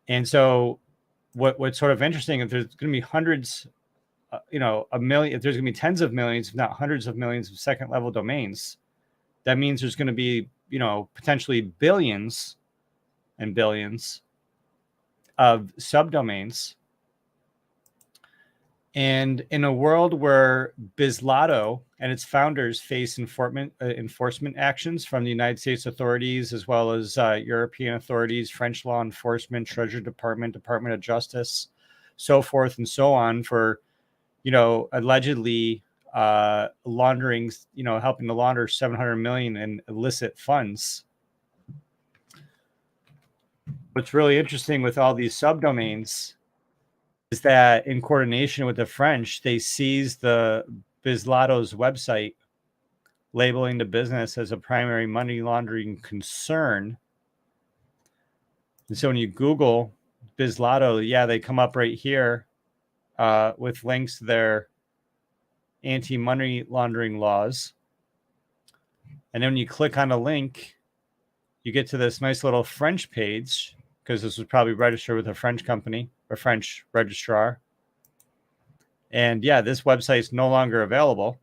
And so what's sort of interesting, if there's going to be hundreds, a million, if there's going to be tens of millions, if not hundreds of millions of second level domains, that means there's going to be, potentially billions and billions of subdomains. And in a world where Bitzlato and its founders face enforcement actions from the United States authorities, as well as European authorities, French law enforcement, Treasury Department, Department of Justice, so forth and so on, for, allegedly laundering, helping to launder 700 million in illicit funds. What's really interesting with all these subdomains is that in coordination with the French, they seized the Bitzlato's website, labeling the business as a primary money laundering concern. And so when you Google Bitzlato, they come up right here with links to their anti-money laundering laws. And then when you click on a link, you get to this nice little French page, because this was probably registered with a French company or French registrar. And this website is no longer available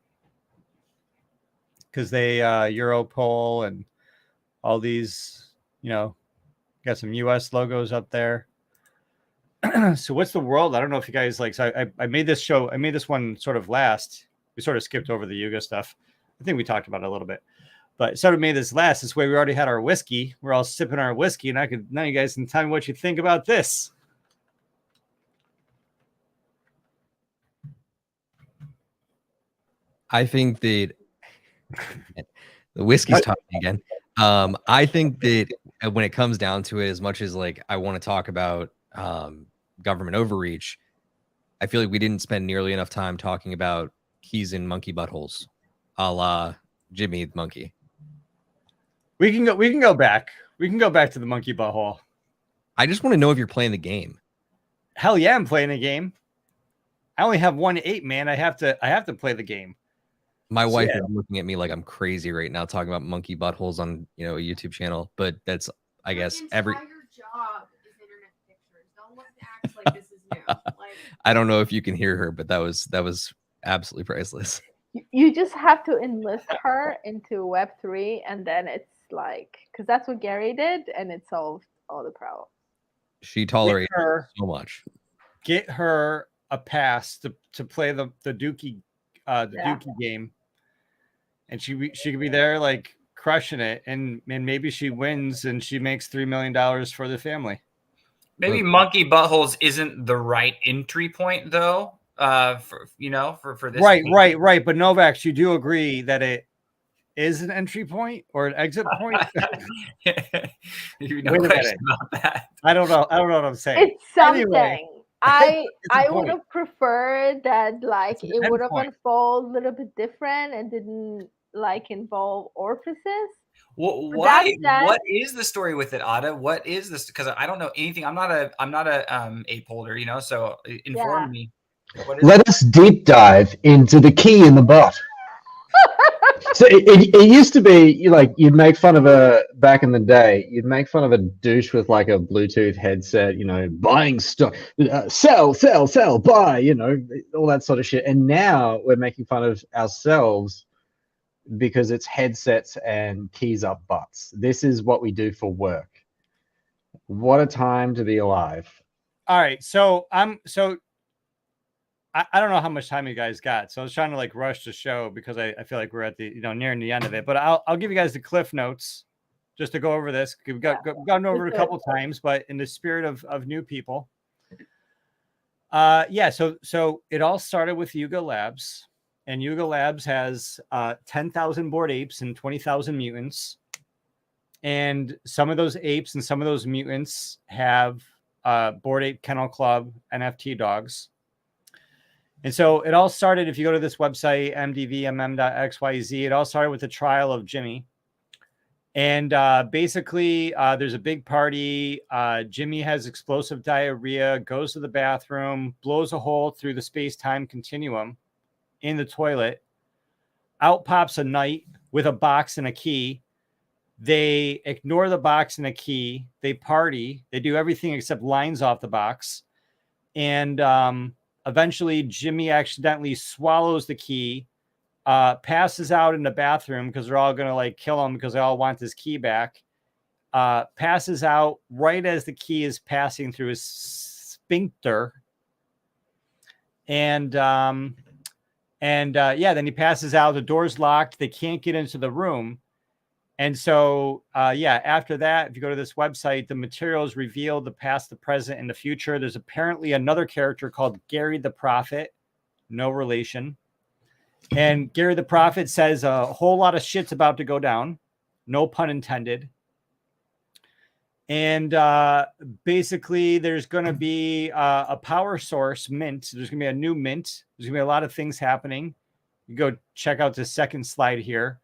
because they Europol and all these, got some US logos up there. So what's the world? I don't know if you guys like, so I made this one sort of last. We sort of skipped over the Yuga stuff. I think we talked about it a little bit. But sort of made this last. This way we already had our whiskey. We're all sipping our whiskey, and now you guys can tell me what you think about this. I think that the whiskey's talking again. I think that when it comes down to it, as much as like I want to talk about government overreach, I feel like we didn't spend nearly enough time talking about keys in monkey buttholes, a la Jimmy the monkey. We can go back. We can go back to the monkey butthole. I just want to know if you're playing the game. Hell yeah, I'm playing a game. I only have 1-8, man. I have to play the game. My wife is looking at me like I'm crazy right now talking about monkey buttholes on a YouTube channel, but that's I guess every entire job is internet pictures. Don't act like this is new. Like, I don't know if you can hear her, but that was absolutely priceless. You just have to enlist her into Web3, and then it's like, because that's what Gary did, and it solved all the problems. She tolerates her so much. Get her a pass to play the Dookey Dookey game, and she could be there like crushing it, and maybe she wins and she makes $3 million for the family. Maybe monkey buttholes isn't the right entry point though. For this. Right. But Novak, you do agree that it is an entry point or an exit point? No question about that. I don't know what I'm saying. It's something. Anyway, I would have preferred that like It's an it would have endpoint. unfolded a little bit different and didn't like involve orifices. Why? What is the story with it, Ada? What is this? Because I don't know anything. I'm not a ape holder, so inform me. Let us deep dive into the key in the butt. So it used to be like you'd make fun of back in the day, you'd make fun of a douche with like a Bluetooth headset, buying stock, sell, buy, all that sort of shit. And now we're making fun of ourselves because it's headsets and keys up butts. This is what we do for work. What a time to be alive. All right. So I don't know how much time you guys got. So I was trying to like rush the show because I feel like we're at the, nearing the end of it, but I'll give you guys the cliff notes just to go over this. We've gone over it a couple times, but in the spirit of new people. So it all started with Yuga Labs, and Yuga Labs has 10,000 bored apes and 20,000 mutants. And some of those apes and some of those mutants have Bored Ape Kennel Club NFT dogs. And so it all started, if you go to this website, mdvmm.xyz, it all started with the trial of Jimmy. And basically, there's a big party. Jimmy has explosive diarrhea, goes to the bathroom, blows a hole through the space-time continuum in the toilet. Out pops a knight with a box and a key. They ignore the box and a key. They party. They do everything except lines off the box. And eventually, Jimmy accidentally swallows the key, passes out in the bathroom because they're all going to like kill him because they all want his key back. Passes out right as the key is passing through his sphincter. And then he passes out. The door's locked. They can't get into the room. And so, after that, if you go to this website, the materials reveal the past, the present, and the future. There's apparently another character called Gary the Prophet, no relation. And Gary the Prophet says a whole lot of shit's about to go down, no pun intended. And basically, there's going to be a power source mint. There's going to be a new mint. There's going to be a lot of things happening. You go check out the second slide here.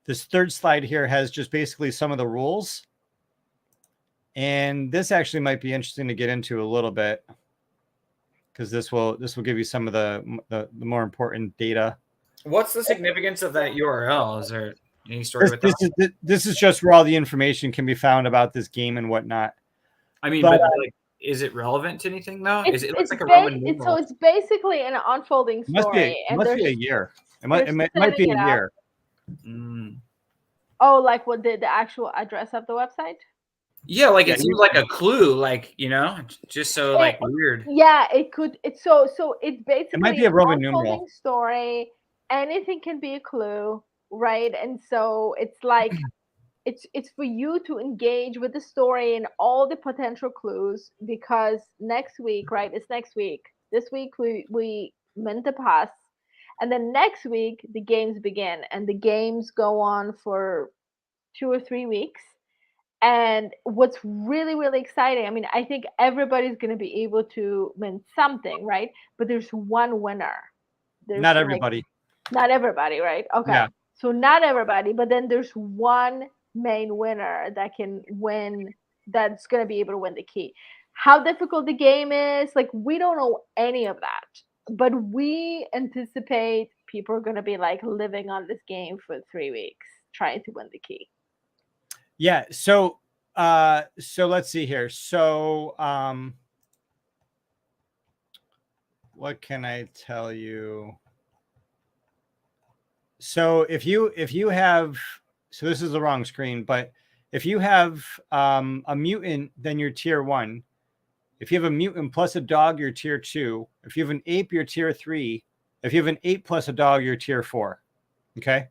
This third slide here has just basically some of the rules. And this actually might be interesting to get into a little bit because this will give you some of the more important data. What's the significance of that URL? Is there any story with that? This is just where all the information can be found about this game and whatnot. I mean, but like, is it relevant to anything though? It looks like a Roman numeral. So it's basically an unfolding story. It must be a year. It might be a year. Oh, like what the actual address of the website? Yeah, like it seems like a clue, like just so like weird. Yeah, it could. So it's basically it might be a Roman numeral story. Anything can be a clue. right? And so it's like it's for you to engage with the story and all the potential clues, because next week, right? It's next week. This week we mint the pass, and then next week the games begin, and the games go on for 2 or 3 weeks. And what's really, really exciting, I mean, I think everybody's going to be able to win something, right? But there's one winner. There's Not like, everybody. not everybody, right? Okay. Yeah. So not everybody, but then there's one main winner that can win, that's going to be able to win the key. How difficult the game is, like, we don't know any of that. But we anticipate people are going to be like living on this game for 3 weeks trying to win the key. Yeah. So let's see here. So what can I tell you? So if you have, so this is the wrong screen, but if you have a mutant, then you're tier 1. If you have a mutant plus a dog, you're tier 2. If you have an ape, you're tier 3. If you have an ape plus a dog, you're tier 4. Okay.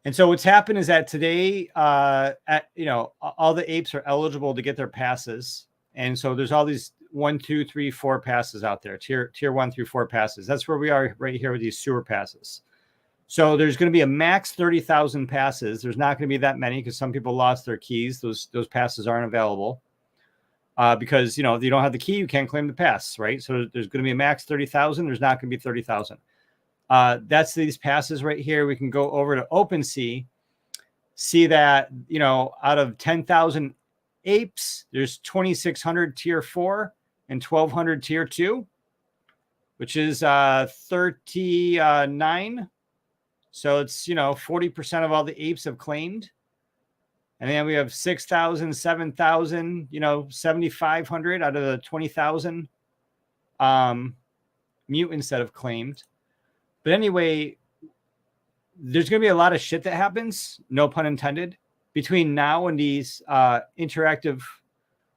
And so what's happened is that today, all the apes are eligible to get their passes. And so there's all these 1, 2, 3, 4 passes out there, tier 1 through 4 passes. That's where we are right here with these sewer passes. So there's going to be a max 30,000 passes. There's not going to be that many because some people lost their keys. Those passes aren't available because, if you don't have the key, you can't claim the pass, right? So there's going to be a max 30,000. There's not going to be 30,000. That's these passes right here. We can go over to OpenSea, see that, out of 10,000 apes, there's 2,600 tier 4 and 1,200 tier 2, which is 39. So it's, 40% of all the apes have claimed. And then we have 6,000, 7,000, 7,500 out of the 20,000 mutants that have claimed. But anyway, there's going to be a lot of shit that happens, no pun intended, between now and these interactive.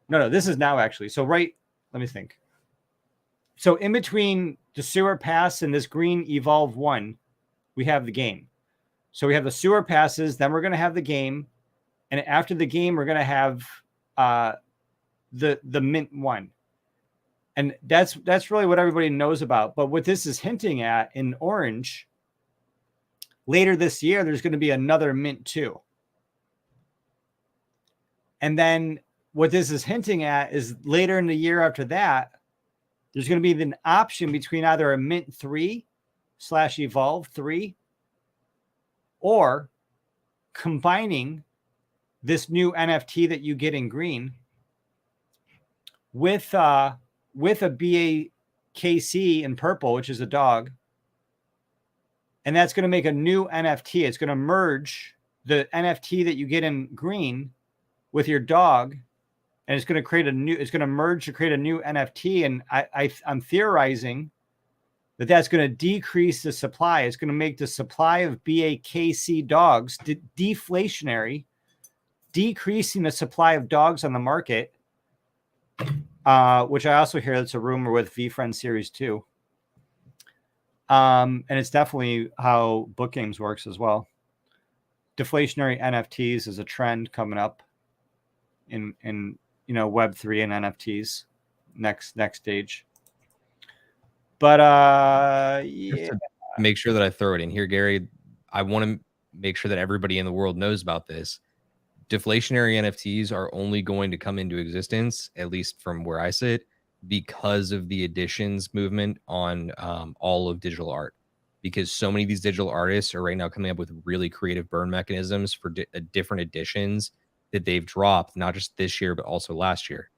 No, this is now actually. So let me think. So in between the sewer pass and this green Evolve 1, we have the game. So we have the sewer passes, then we're going to have the game. And after the game, we're going to have the mint 1. And that's really what everybody knows about. But what this is hinting at in orange, later this year, there's going to be another mint 2. And then what this is hinting at is later in the year after that, there's going to be an option between either a mint 3/Evolve 3 or combining this new NFT that you get in green with a BAKC in purple, which is a dog. And that's going to make a new NFT. It's going to merge the NFT that you get in green with your dog. And it's going to merge to create a new NFT. And I'm theorizing that that's going to decrease the supply. It's going to make the supply of BAKC dogs deflationary, decreasing the supply of dogs on the market, which I also hear that's a rumor with VFriend Series 2. And it's definitely how book games works as well. Deflationary NFTs is a trend coming up in Web3 and NFTs next stage. But yeah. To make sure that I throw it in here, Gary, I want to make sure that everybody in the world knows about this. Deflationary NFTs are only going to come into existence, at least from where I sit, because of the editions movement on all of digital art. Because so many of these digital artists are right now coming up with really creative burn mechanisms for different editions that they've dropped, not just this year, but also last year.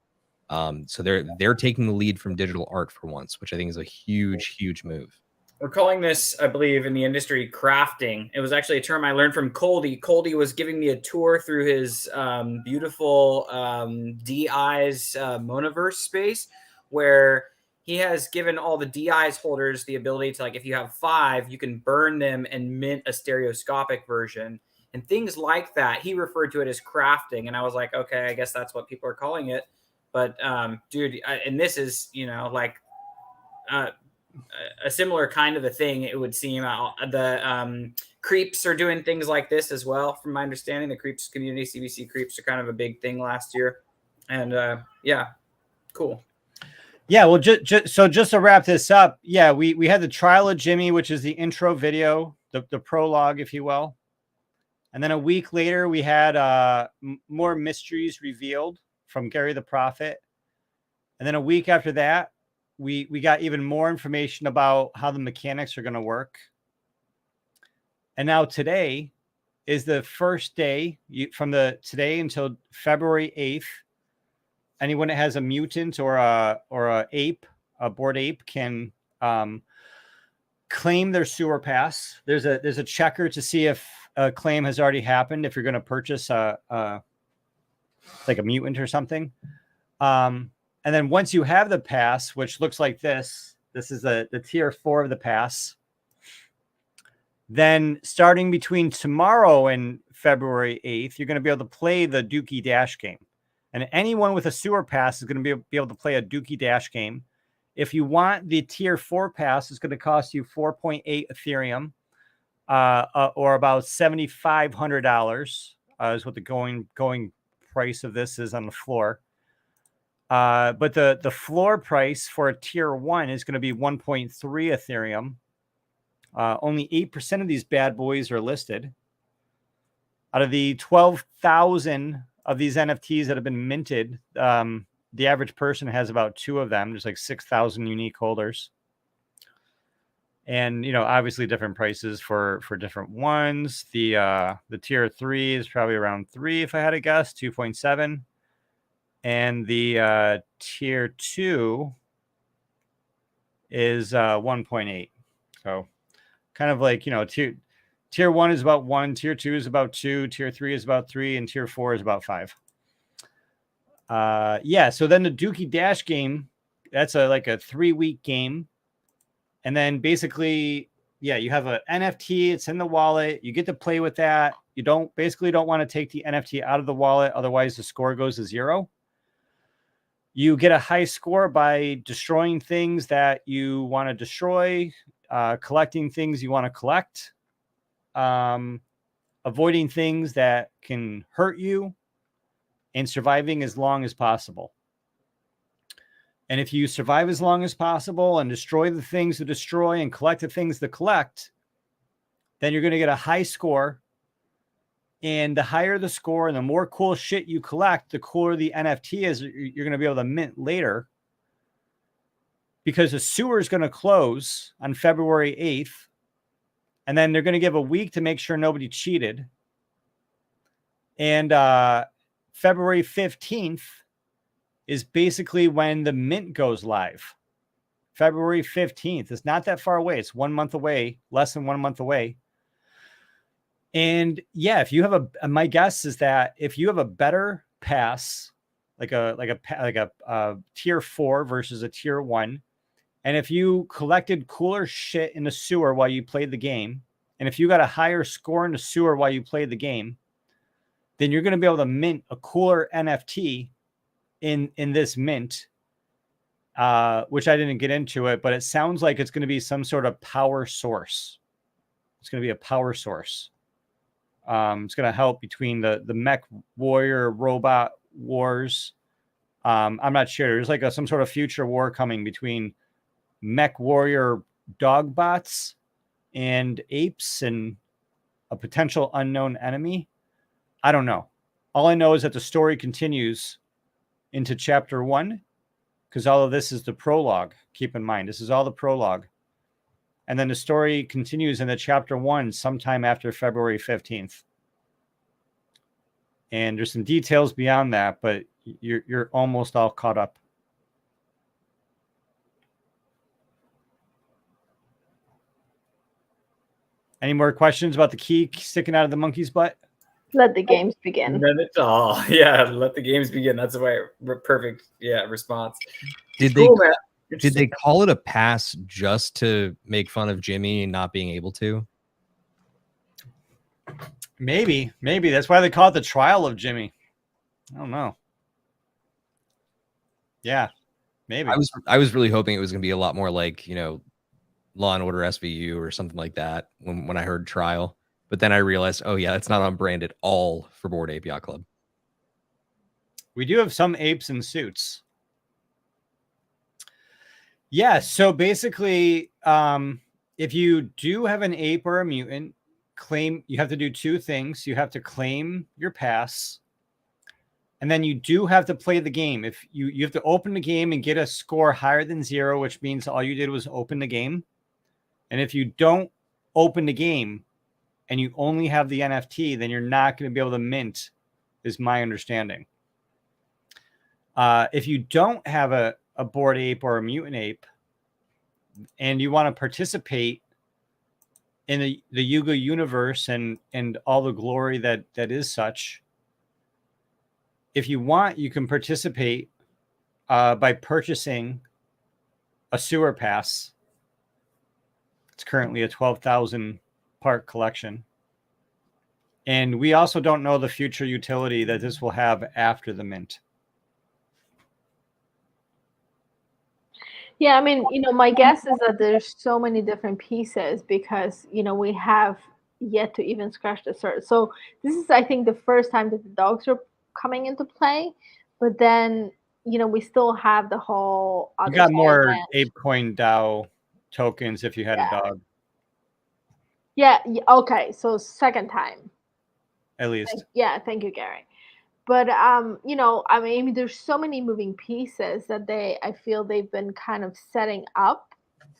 So they're taking the lead from digital art for once, which I think is a huge move. We're calling this, I believe, in the industry, crafting. It was actually a term I learned from Coldy. Coldy was giving me a tour through his beautiful DI's Monoverse space, where he has given all the DI's holders the ability to, like, if you have 5, you can burn them and mint a stereoscopic version. And things like that, he referred to it as crafting. And I was like, okay, I guess that's what people are calling it. But, dude, and this is, like a similar kind of a thing, it would seem. The Creeps are doing things like this as well. From my understanding, the Creeps community, CBC Creeps, are kind of a big thing last year. And yeah, cool. Yeah, well, just to wrap this up, yeah, we had the trial of Jimmy, which is the intro video, the prologue, if you will. And then a week later, we had more mysteries revealed from Gary the Prophet. And then a week after that, we got even more information about how the mechanics are going to work. And now today is the first day from today until February 8th. Anyone that has a mutant or a ape, a bored ape, can claim their sewer pass. There's a checker to see if a claim has already happened. If you're going to purchase like a mutant or something, and then once you have the pass, which looks like this is the tier 4 of the pass. Then starting between tomorrow and February 8th, you're going to be able to play the Dookey Dash game. And anyone with a sewer pass is going to be able to play a Dookey Dash game. If you want the tier 4 pass, it's going to cost you 4.8 Ethereum, or about $7,500 is what the going price of this is on the floor. But the floor price for a tier 1 is going to be 1.3 Ethereum. Only 8% of these bad boys are listed. Out of the 12,000 of these NFTs that have been minted, the average person has about 2 of them. There's like 6,000 unique holders. And, obviously different prices for different ones. The tier 3 is probably around 3, if I had to guess, 2.7. And the tier 2 is 1.8. So kind of like, tier 1 is about 1, tier 2 is about 2, tier 3 is about 3, and tier 4 is about 5. Yeah, so then the Dookey Dash game, that's like a 3-week game. And then basically, yeah, you have an NFT, it's in the wallet, you get to play with that. You don't want to take the NFT out of the wallet, otherwise the score goes to 0. You get a high score by destroying things that you want to destroy, collecting things you want to collect, avoiding things that can hurt you, and surviving as long as possible. And if you survive as long as possible and destroy the things to destroy and collect the things to collect, then you're going to get a high score. And the higher the score and the more cool shit you collect, the cooler the NFT is you're going to be able to mint later. Because the sewer is going to close on February 8th. And then they're going to give a week to make sure nobody cheated. And February 15th is basically when the mint goes live. February 15th. It's not that far away. It's 1 month away, less than 1 month away. And yeah, if you have my guess is that if you have a better pass, like a tier 4 versus a tier 1, and if you collected cooler shit in the sewer while you played the game, and if you got a higher score in the sewer while you played the game, then you're going to be able to mint a cooler NFT in this mint, which I didn't get into it, but it sounds like it's going to be some sort of power source. It's going to be a power source. It's going to help between the mech warrior robot wars. I'm not sure. There's like some sort of future war coming between mech warrior dog bots and apes and a potential unknown enemy. I don't know. All I know is that the story continues into chapter 1, because all of this is the prologue. Keep in mind, this is all the prologue. And then the story continues in the chapter 1 sometime after February 15th. And there's some details beyond that, but you're almost all caught up. Any more questions about the key sticking out of the monkey's butt? Let the games begin. Yeah, let the games begin. That's a way perfect. Yeah, response. Did they call it a pass just to make fun of Jimmy not being able to? Maybe that's why they call it the trial of Jimmy. I don't know. Yeah, maybe. I was really hoping it was going to be a lot more like, Law and Order SVU or something like that when I heard trial. But then I realized, oh yeah, that's not on brand at all for Bored Ape Yacht Club. We do have some apes in suits. Yeah, so basically, if you do have an ape or a mutant, you have to do two things. You have to claim your pass, and then you do have to play the game. If you have to open the game and get a score higher than 0, which means all you did was open the game. And if you don't open the game and you only have the NFT, then you're not going to be able to mint, is my understanding. If you don't have a Bored Ape or a mutant ape, and you want to participate in the Yuga universe and all the glory that is such, if you want, you can participate by purchasing a sewer pass. It's currently a 12,000 part collection. And we also don't know the future utility that this will have after the mint. Yeah, I mean, my guess is that there's so many different pieces because, we have yet to even scratch the surface. So this is, I think, the first time that the dogs are coming into play, but then, we still have the whole other You got side more of it. ApeCoin DAO tokens if you had a dog, Yeah, okay, so second time. at least. Yeah, thank you, Gary. But I mean, there's so many moving pieces that I feel they've been kind of setting up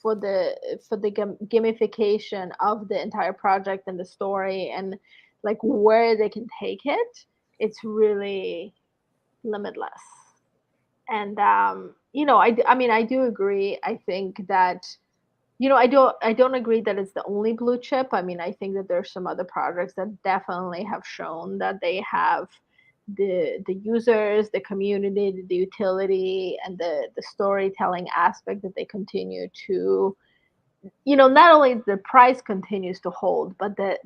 for the gamification of the entire project and the story and like where they can take it. It's really limitless. And I mean, I do agree. I think that I don't agree that it's the only blue chip. I mean, I think that there's some other projects that definitely have shown that they have the users, the community, the utility, and the storytelling aspect that they continue to, not only the price continues to hold, but that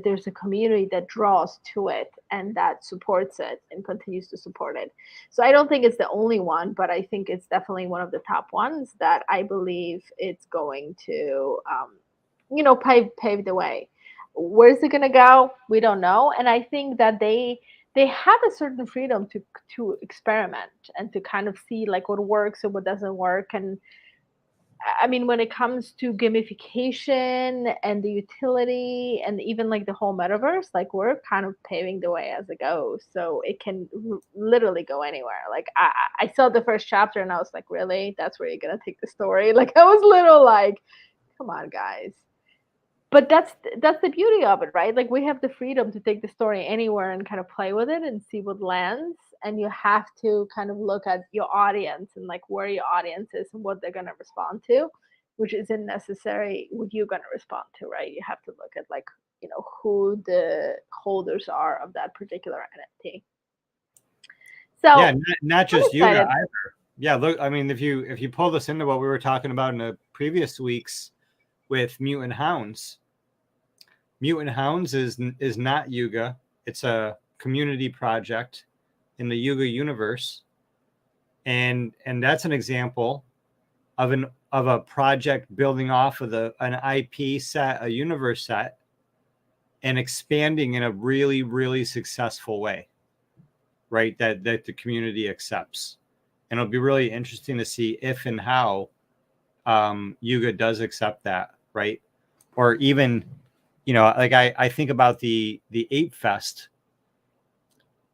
there's a community that draws to it and that supports it and continues to support it. So I don't think it's the only one, but I think it's definitely one of the top ones that I believe it's going to, pave the way. Where's it going to go? We don't know. And I think that they have a certain freedom to experiment and to kind of see like what works and what doesn't work. And I mean, when it comes to gamification and the utility and even like the whole metaverse, like we're kind of paving the way as it goes. So it can literally go anywhere. Like I saw the first chapter and I was like, really? That's where you're going to take the story? Like I was little like, come on, guys. But that's the beauty of it, right? Like we have the freedom to take the story anywhere and kind of play with it and see what lands. And you have to kind of look at your audience and like where your audience is and what they're going to respond to, which isn't necessary what you're going to respond to, right? You have to look at like, who the holders are of that particular NFT. So yeah, not just you either. Yeah, look, I mean, if you pull this into what we were talking about in the previous weeks with Mutant Hounds is not Yuga. It's a community project in the Yuga universe, and that's an example of a project building off of an IP set, a universe set, and expanding in a really, really successful way, right? That the community accepts, and it'll be really interesting to see if and how Yuga does accept that, right? Or even, like I think about the Ape Fest.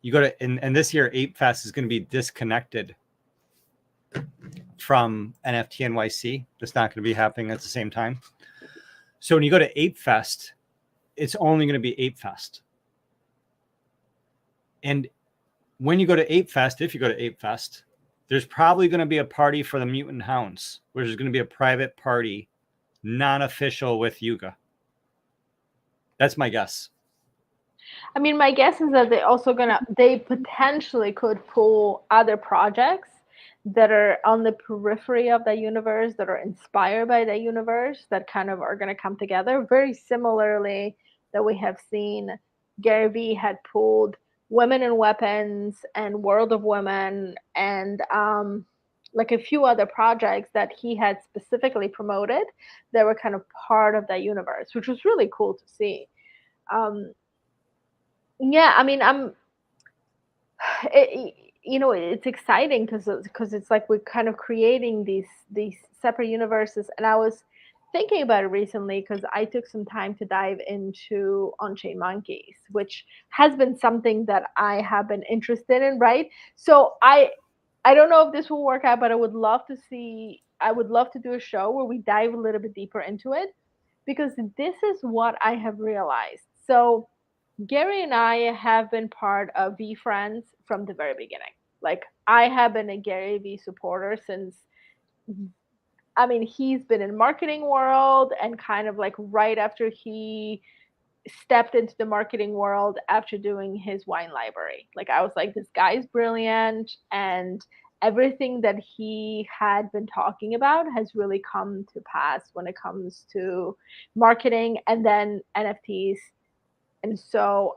You go to, and this year Ape Fest is going to be disconnected from NFT NYC. It's not going to be happening at the same time. So when you go to Ape Fest, it's only going to be Ape Fest. And when you go to Ape Fest, if you go to Ape Fest, there's probably going to be a party for the Mutant Hounds, which is going to be a private party, non-official with Yuga. That's my guess. I mean, my guess is that they potentially could pull other projects that are on the periphery of that universe, that are inspired by that universe, that kind of are going to come together very similarly that we have seen Gary Vee had pulled Women and Weapons and World of Women and like a few other projects that he had specifically promoted that were kind of part of that universe, which was really cool to see. Um, yeah, I mean, it's exciting because it's like we're kind of creating these separate universes. And I was thinking about it recently because I took some time to dive into on-chain monkeys, which has been something that I have been interested in, right? So I don't know if this will work out, but I would love to do a show where we dive a little bit deeper into it, because this is what I have realized. So Gary and I have been part of V Friends from the very beginning. Like, I have been a Gary V supporter since, I mean, he's been in marketing world, and kind of like right after he stepped into the marketing world after doing his wine library. Like, I was like, this guy's brilliant, and everything that he had been talking about has really come to pass when it comes to marketing and then NFTs. And so,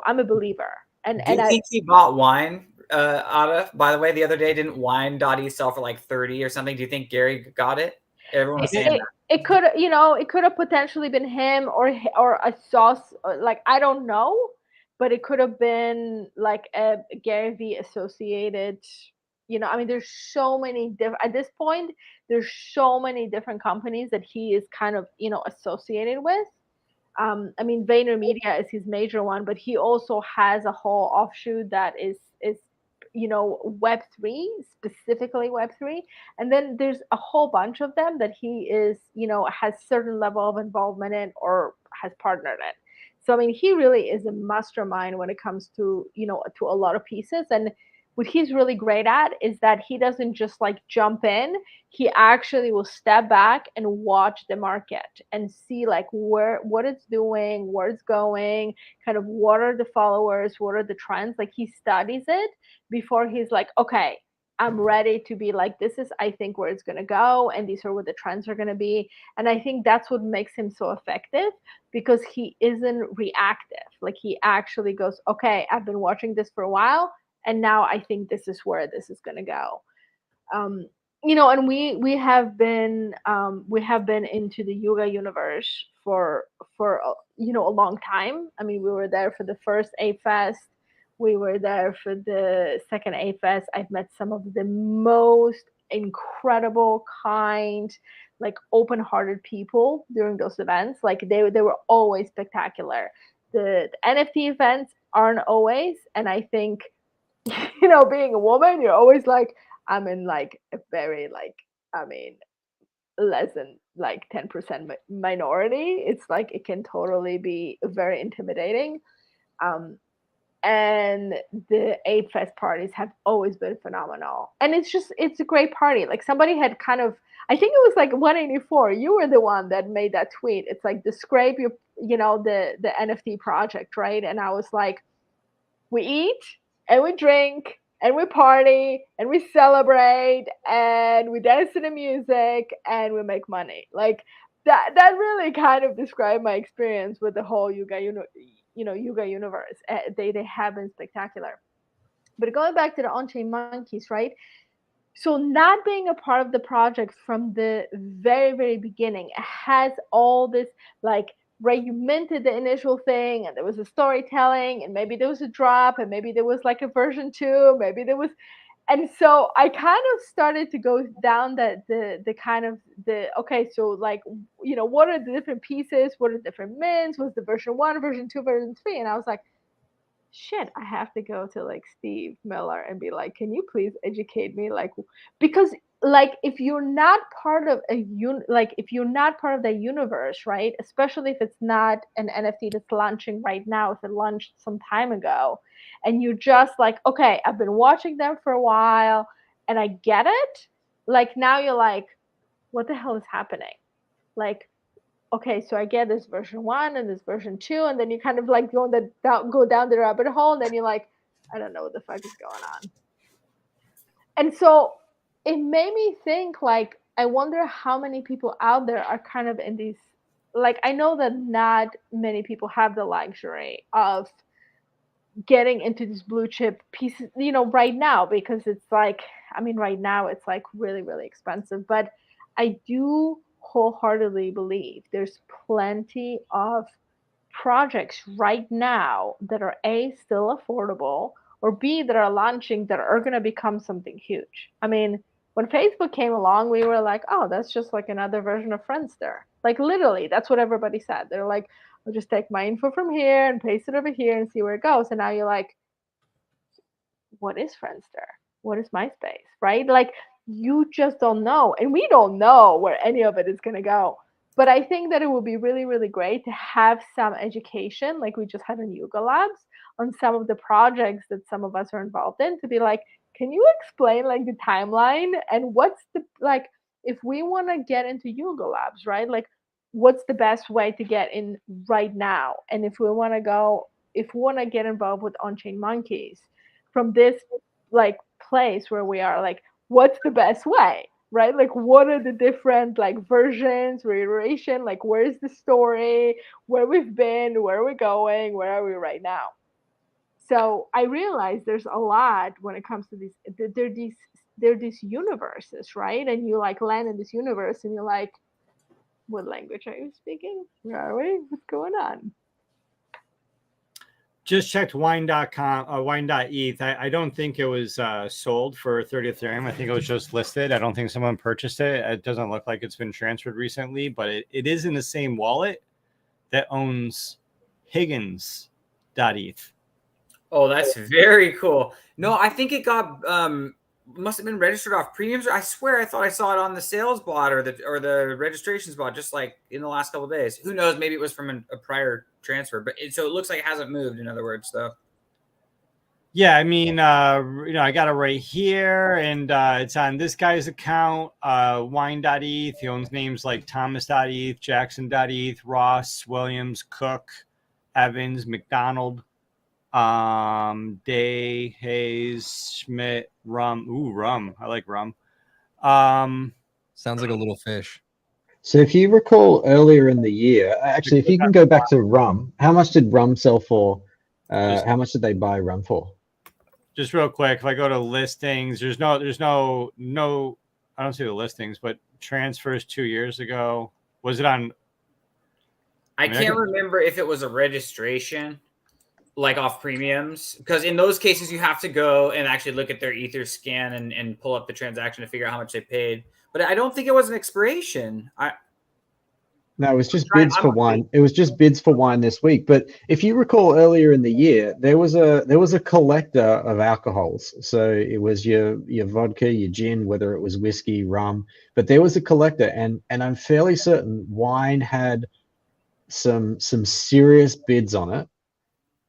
I'm a believer. And Do you I think he bought wine, Ada? By the way, the other day, didn't Wine Dottie sell for like 30 or something? Do you think Gary got it? Everyone was saying it, it could, it could have potentially been him, or a sauce, like, I don't know, but it could have been like a Gary V associated. I mean, there's so many different, at this point, there's so many different companies that he is kind of, associated with. I mean, VaynerMedia is his major one, but he also has a whole offshoot that is Web3, specifically Web3, and then there's a whole bunch of them that he is, has certain level of involvement in or has partnered in. So I mean, he really is a mastermind when it comes to to a lot of pieces. And what he's really great at is that he doesn't just like jump in. He actually will step back and watch the market and see like what it's doing, where it's going, kind of what are the followers, what are the trends. Like, he studies it before he's like, okay, I'm ready to be like, this is, I think, where it's going to go, and these are what the trends are going to be. And I think that's what makes him so effective, because he isn't reactive. Like, he actually goes, okay, I've been watching this for a while, and now I think this is where this is going to go. um, and we have been into the Yuga universe for a long time. I mean, we were there for the first A Fest. We were there for the second A Fest. I've met some of the most incredible, kind, like open-hearted people during those events. Like, they were always spectacular. The NFT events aren't always, and I think being a woman, you're always like, I'm in like a very like, I mean, less than like 10% minority. It's like it can totally be very intimidating. Um, and the Ape Fest parties have always been phenomenal. And it's a great party. Like, somebody had kind of, I think it was like 184. You were the one that made that tweet. It's like, describe your, the NFT project, right? And I was like, we eat and we drink and we party and we celebrate and we dance to the music and we make money. Like, that really kind of described my experience with the whole Yuga Yuga universe. They have been spectacular. But going back to the on-chain monkeys, right? So not being a part of the project from the very, very beginning, it has all this, like, right, you minted the initial thing and there was a storytelling and maybe there was a drop and maybe there was like a version 2, maybe there was. And so I kind of started to go down the kind of the, okay, so like, what are the different pieces, what are the different mints, was the version 1, version 2, version 3? And I was like, shit, I have to go to like Steve Miller and be like, can you please educate me? Like, because like, if you're not part of if you're not part of the universe, right? Especially if it's not an NFT that's launching right now, if it launched some time ago, and you're just like, okay, I've been watching them for a while and I get it. Like, now you're like, what the hell is happening? Like, okay, so I get this version 1 and this version 2, and then you kind of like go down the rabbit hole, and then you're like, I don't know what the fuck is going on. And so it made me think, like, I wonder how many people out there are kind of in these, like, I know that not many people have the luxury of getting into these blue chip pieces, right now, because it's like, I mean, right now it's like really, really expensive. But I do wholeheartedly believe there's plenty of projects right now that are A, still affordable, or B, that are launching that are going to become something huge. I mean, when Facebook came along, we were like, oh, that's just like another version of Friendster. Like, literally, that's what everybody said. They're like, I'll just take my info from here and paste it over here and see where it goes. And now you're like, what is Friendster? What is MySpace? Right? Like, you just don't know. And we don't know where any of it is going to go. But I think that it would be really, really great to have some education, like we just had in Yuga Labs, on some of the projects that some of us are involved in, to be like, can you explain like the timeline and what's the, like, if we want to get into Yuga Labs, right? Like, what's the best way to get in right now? And if we want to go, if we want to get involved with On-Chain Monkeys from this like place where we are, like, what's the best way? Right? Like, what are the different like versions, reiteration? Like, where's the story? Where we've been? Where are we going? Where are we right now? So I realize there's a lot when it comes to these. There are these universes, right? And you like land in this universe, and you're like, what language are you speaking? Where are we? What's going on? Just checked wine.com, wine.eth. I don't think it was sold for 30 Ethereum. I think it was just listed. I don't think someone purchased it. It doesn't look like it's been transferred recently, but it is in the same wallet that owns Higgins.eth. Oh, that's very cool. No, I think it got must have been registered off premiums. I swear I thought I saw it on the sales bot or the registrations bot just like in the last couple of days. Who knows? Maybe it was from a prior transfer, but so it looks like it hasn't moved. In other words, though. Yeah, I mean, I got it right here, and it's on this guy's account, wine.eth. He owns names like Thomas.eth, Jackson.eth, Ross, Williams, Cook, Evans, McDonald, Day, Hayes, Schmidt, Rum. Ooh, Rum. I like Rum. Sounds like a little fish. So if you recall earlier in the year, actually, if you can go back to Rum, how much did Rum sell for? How much did they buy Rum for? Just real quick, if I go to listings, there's no, I don't see the listings, but transfers 2 years ago. Was it on? I can't remember if it was a registration, like off premiums, because in those cases you have to go and actually look at their Ether scan and pull up the transaction to figure out how much they paid. But I don't think it was an expiration. No, it was just bids for wine. It was just bids for wine this week. But if you recall earlier in the year, there was a collector of alcohols. So it was your vodka, your gin, whether it was whiskey, rum. But there was a collector, and I'm fairly certain wine had some serious bids on it,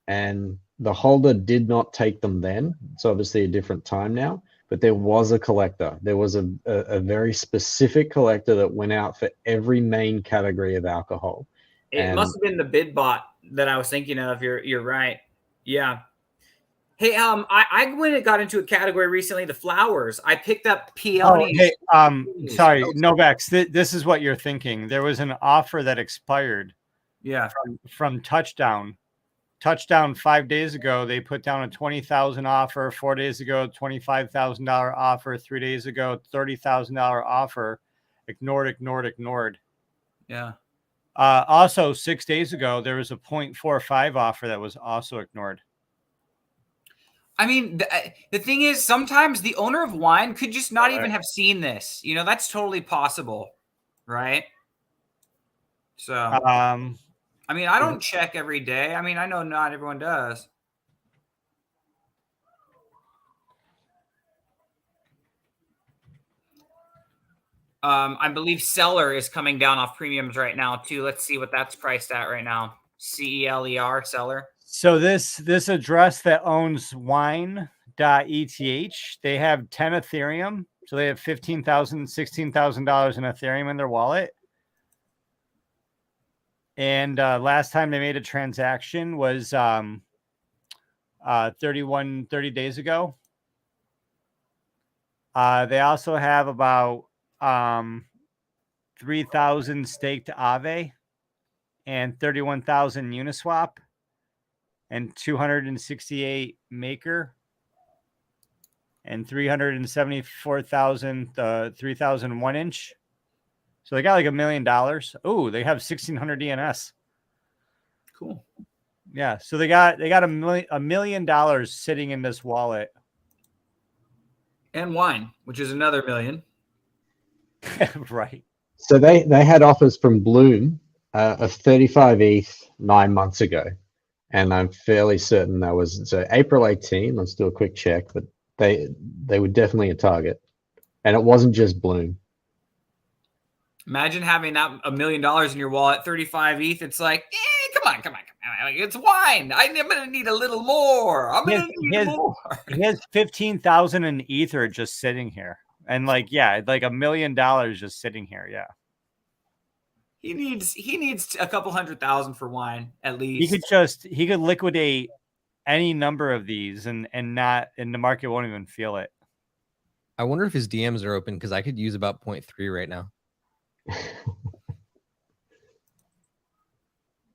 and the holder did not take them then. It's obviously a different time now. But there was a collector. There was a very specific collector that went out for every main category of alcohol. It must have been the bid bot that I was thinking of. You're right. Yeah. Hey, I went and got into a category recently, the flowers. I picked up peonies. Oh, hey, sorry, Novex. This is what you're thinking. There was an offer that expired. Yeah. From Touchdown. Touchdown 5 days ago, they put down a 20,000 offer. 4 days ago, $25,000 offer. 3 days ago, $30,000 offer. Ignored. Yeah. Also, 6 days ago, there was a 0.45 offer that was also ignored. I mean, the thing is, sometimes the owner of wine could just not even have seen this. That's totally possible, right? So, I mean, I don't check every day. I mean, I know not everyone does. I believe Seller is coming down off premiums right now too. Let's see what that's priced at right now. CELER, Seller. So this address that owns wine.eth, they have 10 Ethereum. So they have $15,000, $16,000 in Ethereum in their wallet. And last time they made a transaction was 30 days ago. They also have about 3,000 staked Aave and 31,000 Uniswap. and 268 Maker, and 374,000 3001 inch. So they got like $1 million. Oh, they have 1,600 ENS. Cool. Yeah, so they got $1 million sitting in this wallet. And wine, which is another million. Right. So they had offers from Bloom of 35 ETH 9 months ago, and I'm fairly certain that was so April 18. Let's do a quick check, but they were definitely a target, and it wasn't just Bloom. Imagine having that $1 million in your wallet, 35 ETH. It's like, come on. Like, it's wine. I'm going to need a little more. I'm going to need more. He has 15,000 in Ether just sitting here. And like, yeah, like $1 million just sitting here. Yeah. He needs a couple 100,000 for wine at least. He could liquidate any number of these and the market won't even feel it. I wonder if his DMs are open because I could use about 0.3 right now.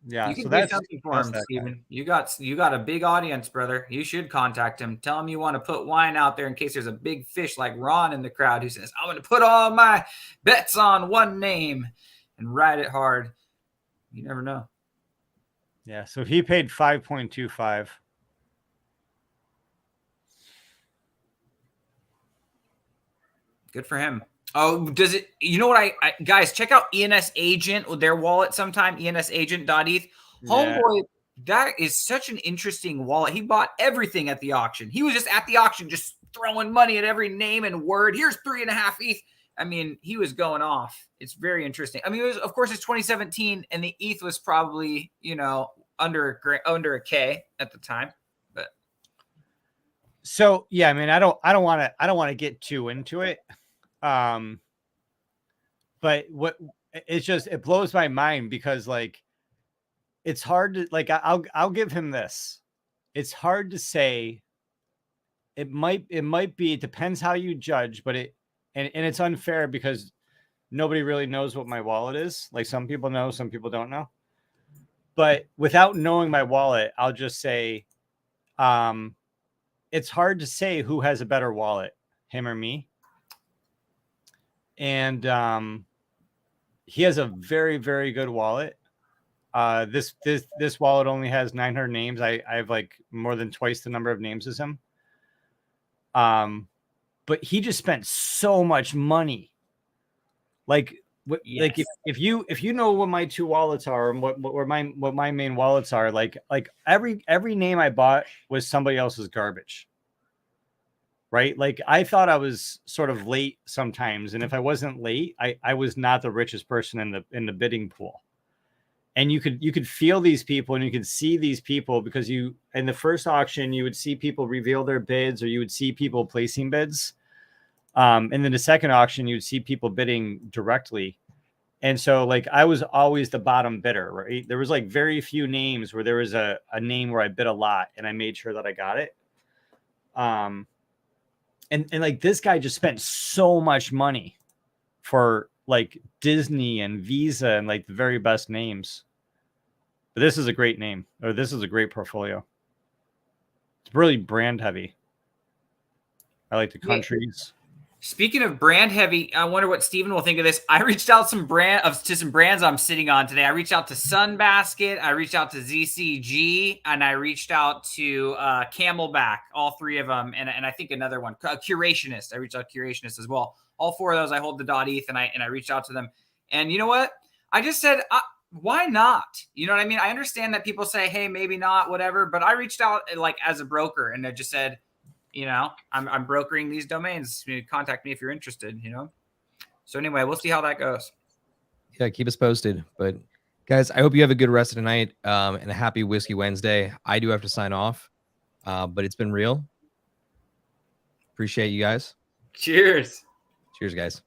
Yeah, you can so do that's something for him, Steven. You got a big audience, brother. You should contact him. Tell him you want to put wine out there in case there's a big fish like Ron in the crowd who says, "I'm going to put all my bets on one name and ride it hard." You never know. Yeah, so he paid 5.25. Good for him. Oh, does it? You know what? I guys, check out ENS Agent with their wallet sometime. ENSagent.eth. Homeboy, that is such an interesting wallet. He bought everything at the auction. He was just at the auction, just throwing money at every name and word. Here's 3.5 ETH. I mean, he was going off. It's very interesting. I mean, it was, of course, it's 2017, and the ETH was probably, under a K at the time. But so yeah, I mean, I don't want to get too into it. But it blows my mind because like it's hard to like I'll give him this. It's hard to say. It might be, it depends how you judge, but and it's unfair because nobody really knows what my wallet is. Like some people know, some people don't know. But without knowing my wallet, I'll just say it's hard to say who has a better wallet, him or me. And he has a very, very good wallet. This wallet only has 900 names. I have like more than twice the number of names as him. But he just spent so much money. Like if you know what my two wallets are and what my main wallets are, like every name I bought was somebody else's garbage. Right? Like I thought I was sort of late sometimes. And if I wasn't late, I was not the richest person in the bidding pool. And you could feel these people and you could see these people because in the first auction, you would see people reveal their bids or you would see people placing bids. And then the second auction, you'd see people bidding directly. And so like I was always the bottom bidder, right? There was like very few names where there was a name where I bid a lot and I made sure that I got it. And like this guy just spent so much money for like Disney and Visa and like the very best names. But this is a great name, or this is a great portfolio. It's really brand heavy. I like the countries. Speaking of brand heavy, I wonder what Steven will think of this. I reached out to some brands I'm sitting on today. I reached out to Sunbasket, I reached out to ZCG, and I reached out to Camelback, all three of them, and I think another one, Curationist. I reached out to Curationist as well. All four of those, I hold the .eth, and I reached out to them. And you know what? I just said, why not? You know what I mean? I understand that people say, hey, maybe not, whatever, but I reached out like as a broker, and I just said, I'm brokering these domains. Contact me if you're interested, So anyway, we'll see how that goes. Yeah, keep us posted. But guys, I hope you have a good rest of the night and a happy Whiskey Wednesday. I do have to sign off, but it's been real. Appreciate you guys. Cheers. Cheers, guys.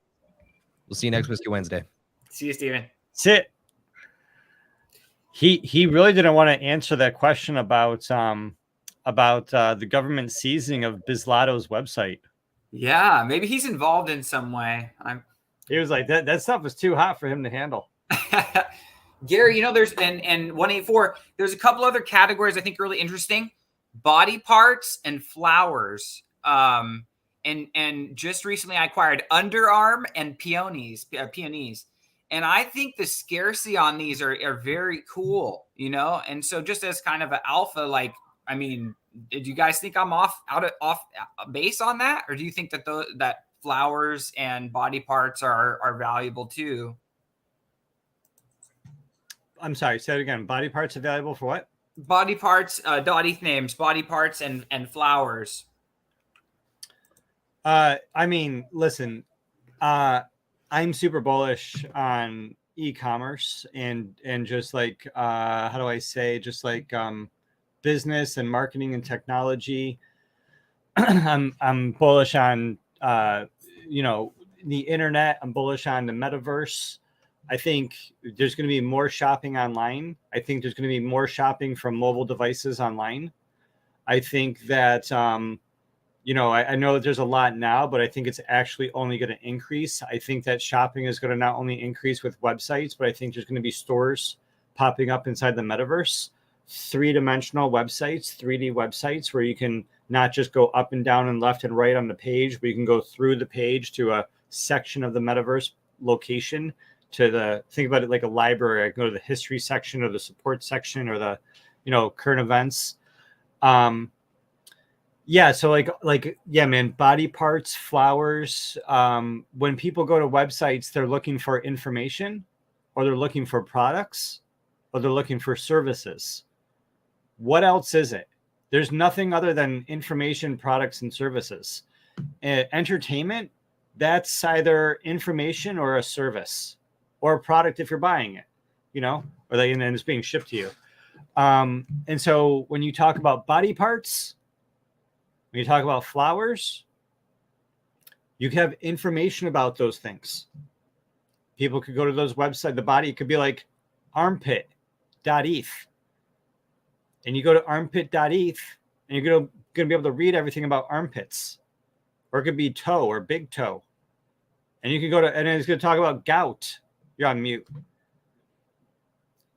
We'll see you next Whiskey Wednesday. See you, Steven. That's it. He really didn't want to answer that question about the government seizing of Bitzlato's website. Yeah, maybe he's involved in some way. He was like, that stuff was too hot for him to handle. Gary, you know, there's and 184, there's a couple other categories I think are really interesting. Body parts and flowers. And just recently I acquired underarm and peonies. And I think the scarcity on these are very cool, you know? And so just as kind of an alpha, like, I mean, did you guys think I'm off base on that? Or do you think that that flowers and body parts are valuable too? I'm sorry, say it again. Body parts available for what? Body parts, Dottie names, body parts and flowers. I mean, listen, I'm super bullish on e-commerce and just like how do I say, just like business and marketing and technology. I'm bullish on you know, the internet. I'm bullish on the metaverse. I think there's going to be more shopping online. I think there's going to be more shopping from mobile devices online. I think that you know, I know that there's a lot now, but I think it's actually only going to increase. I think that shopping is going to not only increase with websites, but I think there's going to be stores popping up inside the metaverse, three-dimensional websites, 3D websites, where you can not just go up and down and left and right on the page, but you can go through the page to a section of the metaverse location. Think about it like a library. I can go to the history section or the support section or the, you know, current events. Yeah, so yeah, man, body parts, flowers. When people go to websites, they're looking for information, or they're looking for products, or they're looking for services. What else is it? There's nothing other than information, products, and services. Entertainment, that's either information or a service, or a product if you're buying it, you know, or and it's being shipped to you. And so when you talk about body parts, when you talk about flowers, you have information about those things. People could go to those websites. The body could be like armpit.eth. And you go to armpit.eth and you're going to be able to read everything about armpits. Or it could be toe or big toe. And you can go to, and it's going to talk about gout. You're on mute.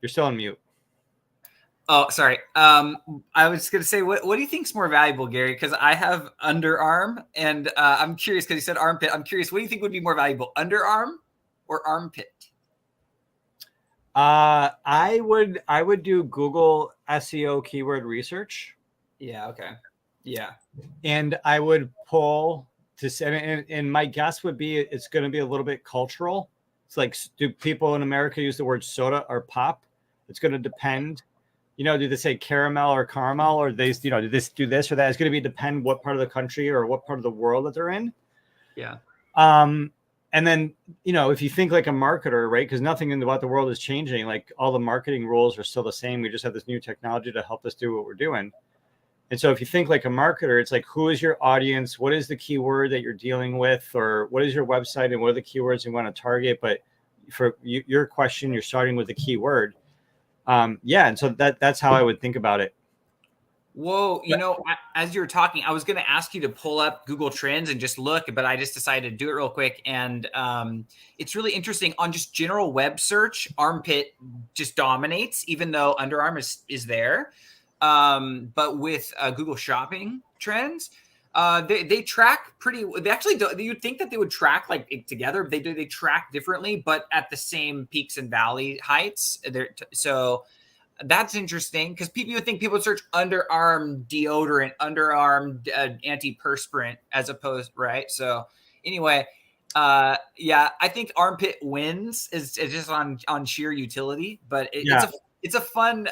You're still on mute. Oh, sorry. I was going to say, what do you think is more valuable, Gary? Because I have underarm, and I'm curious because you said armpit. I'm curious, what do you think would be more valuable, underarm or armpit? I would do Google SEO keyword research. Yeah. Okay. Yeah. And I would pull to say, and my guess would be it's going to be a little bit cultural. It's like, do people in America use the word soda or pop? It's going to depend. You know, do they say caramel or caramel, or they, you know, do this or that? It's going to depend what part of the country or what part of the world that they're in. Yeah. And then, you know, if you think like a marketer, right? Because nothing about the world is changing. Like all the marketing rules are still the same. We just have this new technology to help us do what we're doing. And so if you think like a marketer, it's like, who is your audience? What is the keyword that you're dealing with? Or what is your website and what are the keywords you want to target? But for your question, you're starting with the keyword. Yeah. And so that's how I would think about it. Whoa. You know, as you were talking, I was going to ask you to pull up Google Trends and just look, but I just decided to do it real quick. And it's really interesting on just general web search. Armpit just dominates, even though underarm is there. But with Google Shopping Trends, they track pretty. They actually do. You'd think that they would track like together. They do. They track differently, but at the same peaks and valley heights. So that's interesting because people would think people would search underarm deodorant, underarm antiperspirant as opposed, right? So anyway, yeah, I think armpit wins is just on sheer utility, but it's a fun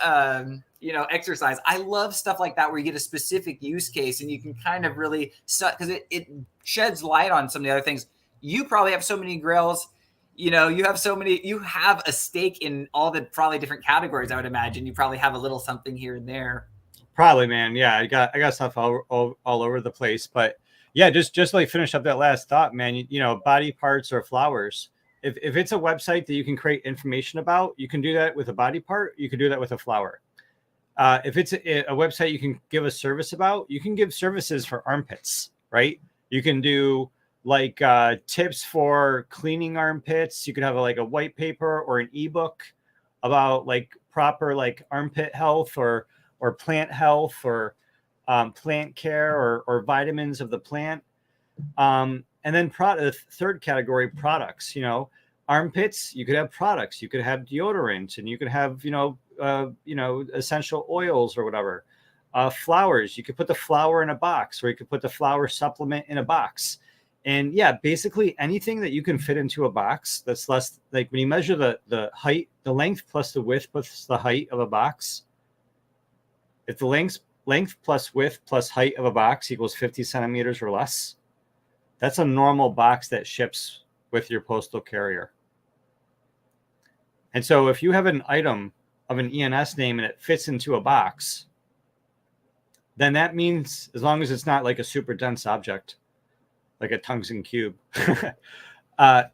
you know, exercise. I love stuff like that where you get a specific use case and you can kind of really because it sheds light on some of the other things. You probably have so many grails. You know, you have a stake in all the probably different categories. I would imagine you probably have a little something here and there. Probably, man. Yeah, I got stuff all over the place. But yeah, just like finish up that last thought, man. You know, body parts or flowers. If it's a website that you can create information about, you can do that with a body part. You can do that with a flower. If it's a website you can give a service about, you can give services for armpits, right? You can do like tips for cleaning armpits. You could have like a white paper or an ebook about like proper like armpit health or plant health or plant care or vitamins of the plant. And then the third category, products. You know, armpits, you could have products, you could have deodorant, and you could have essential oils or whatever. Flowers, you could put the flower in a box, or you could put the flower supplement in a box. And yeah, basically anything that you can fit into a box that's less, like when you measure the height, the length plus the width plus the height of a box, if the length plus width plus height of a box equals 50 centimeters or less, that's a normal box that ships with your postal carrier. And so if you have an item of an ENS name and it fits into a box, then that means, as long as it's not like a super dense object, like a tungsten cube,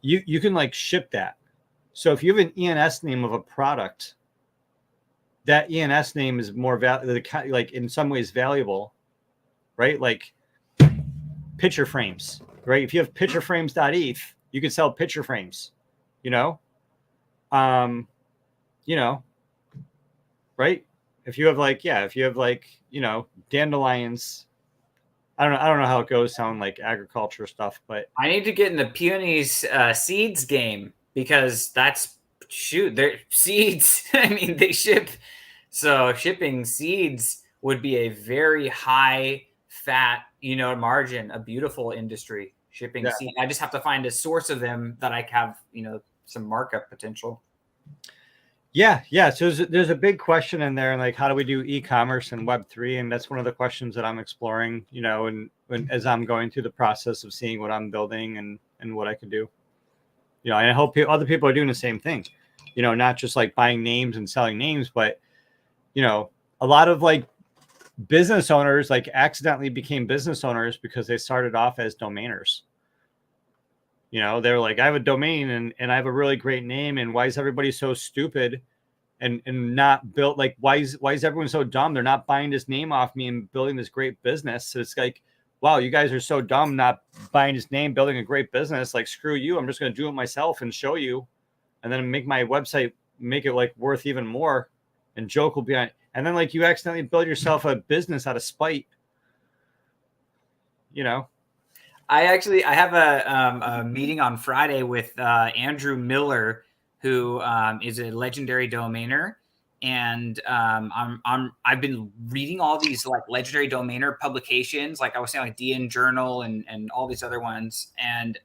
you can like ship that. So if you have an ENS name of a product, that ENS name is more like in some ways valuable, right? Like picture frames, right? If you have pictureframes.eth, you can sell picture frames, right? If you have dandelions, I don't know how it goes, sound like agriculture stuff, but I need to get in the peonies seeds game, because they're seeds. I mean, they ship. So shipping seeds would be a very high fat, margin, a beautiful industry. Shipping seeds. I just have to find a source of them that I have, some markup potential. Yeah. So there's a big question in there, and like, how do we do e-commerce and Web3? And that's one of the questions that I'm exploring, and as I'm going through the process of seeing what I'm building and what I could do. And I hope other people are doing the same thing, not just like buying names and selling names, but, a lot of like business owners like accidentally became business owners because they started off as domainers. They're like, I have a domain and I have a really great name. And why is everybody so stupid and not built? Like, why is everyone so dumb? They're not buying this name off me and building this great business. So it's like, wow, you guys are so dumb, not buying this name, building a great business. Like, screw you. I'm just going to do it myself and show you, and then make my website, make it like worth even more. And joke will be on. And then like you accidentally build yourself a business out of spite. I have a meeting on Friday with Andrew Miller, who is a legendary domainer, and I've been reading all these like legendary domainer publications, like I was saying, like DN Journal and all these other ones. And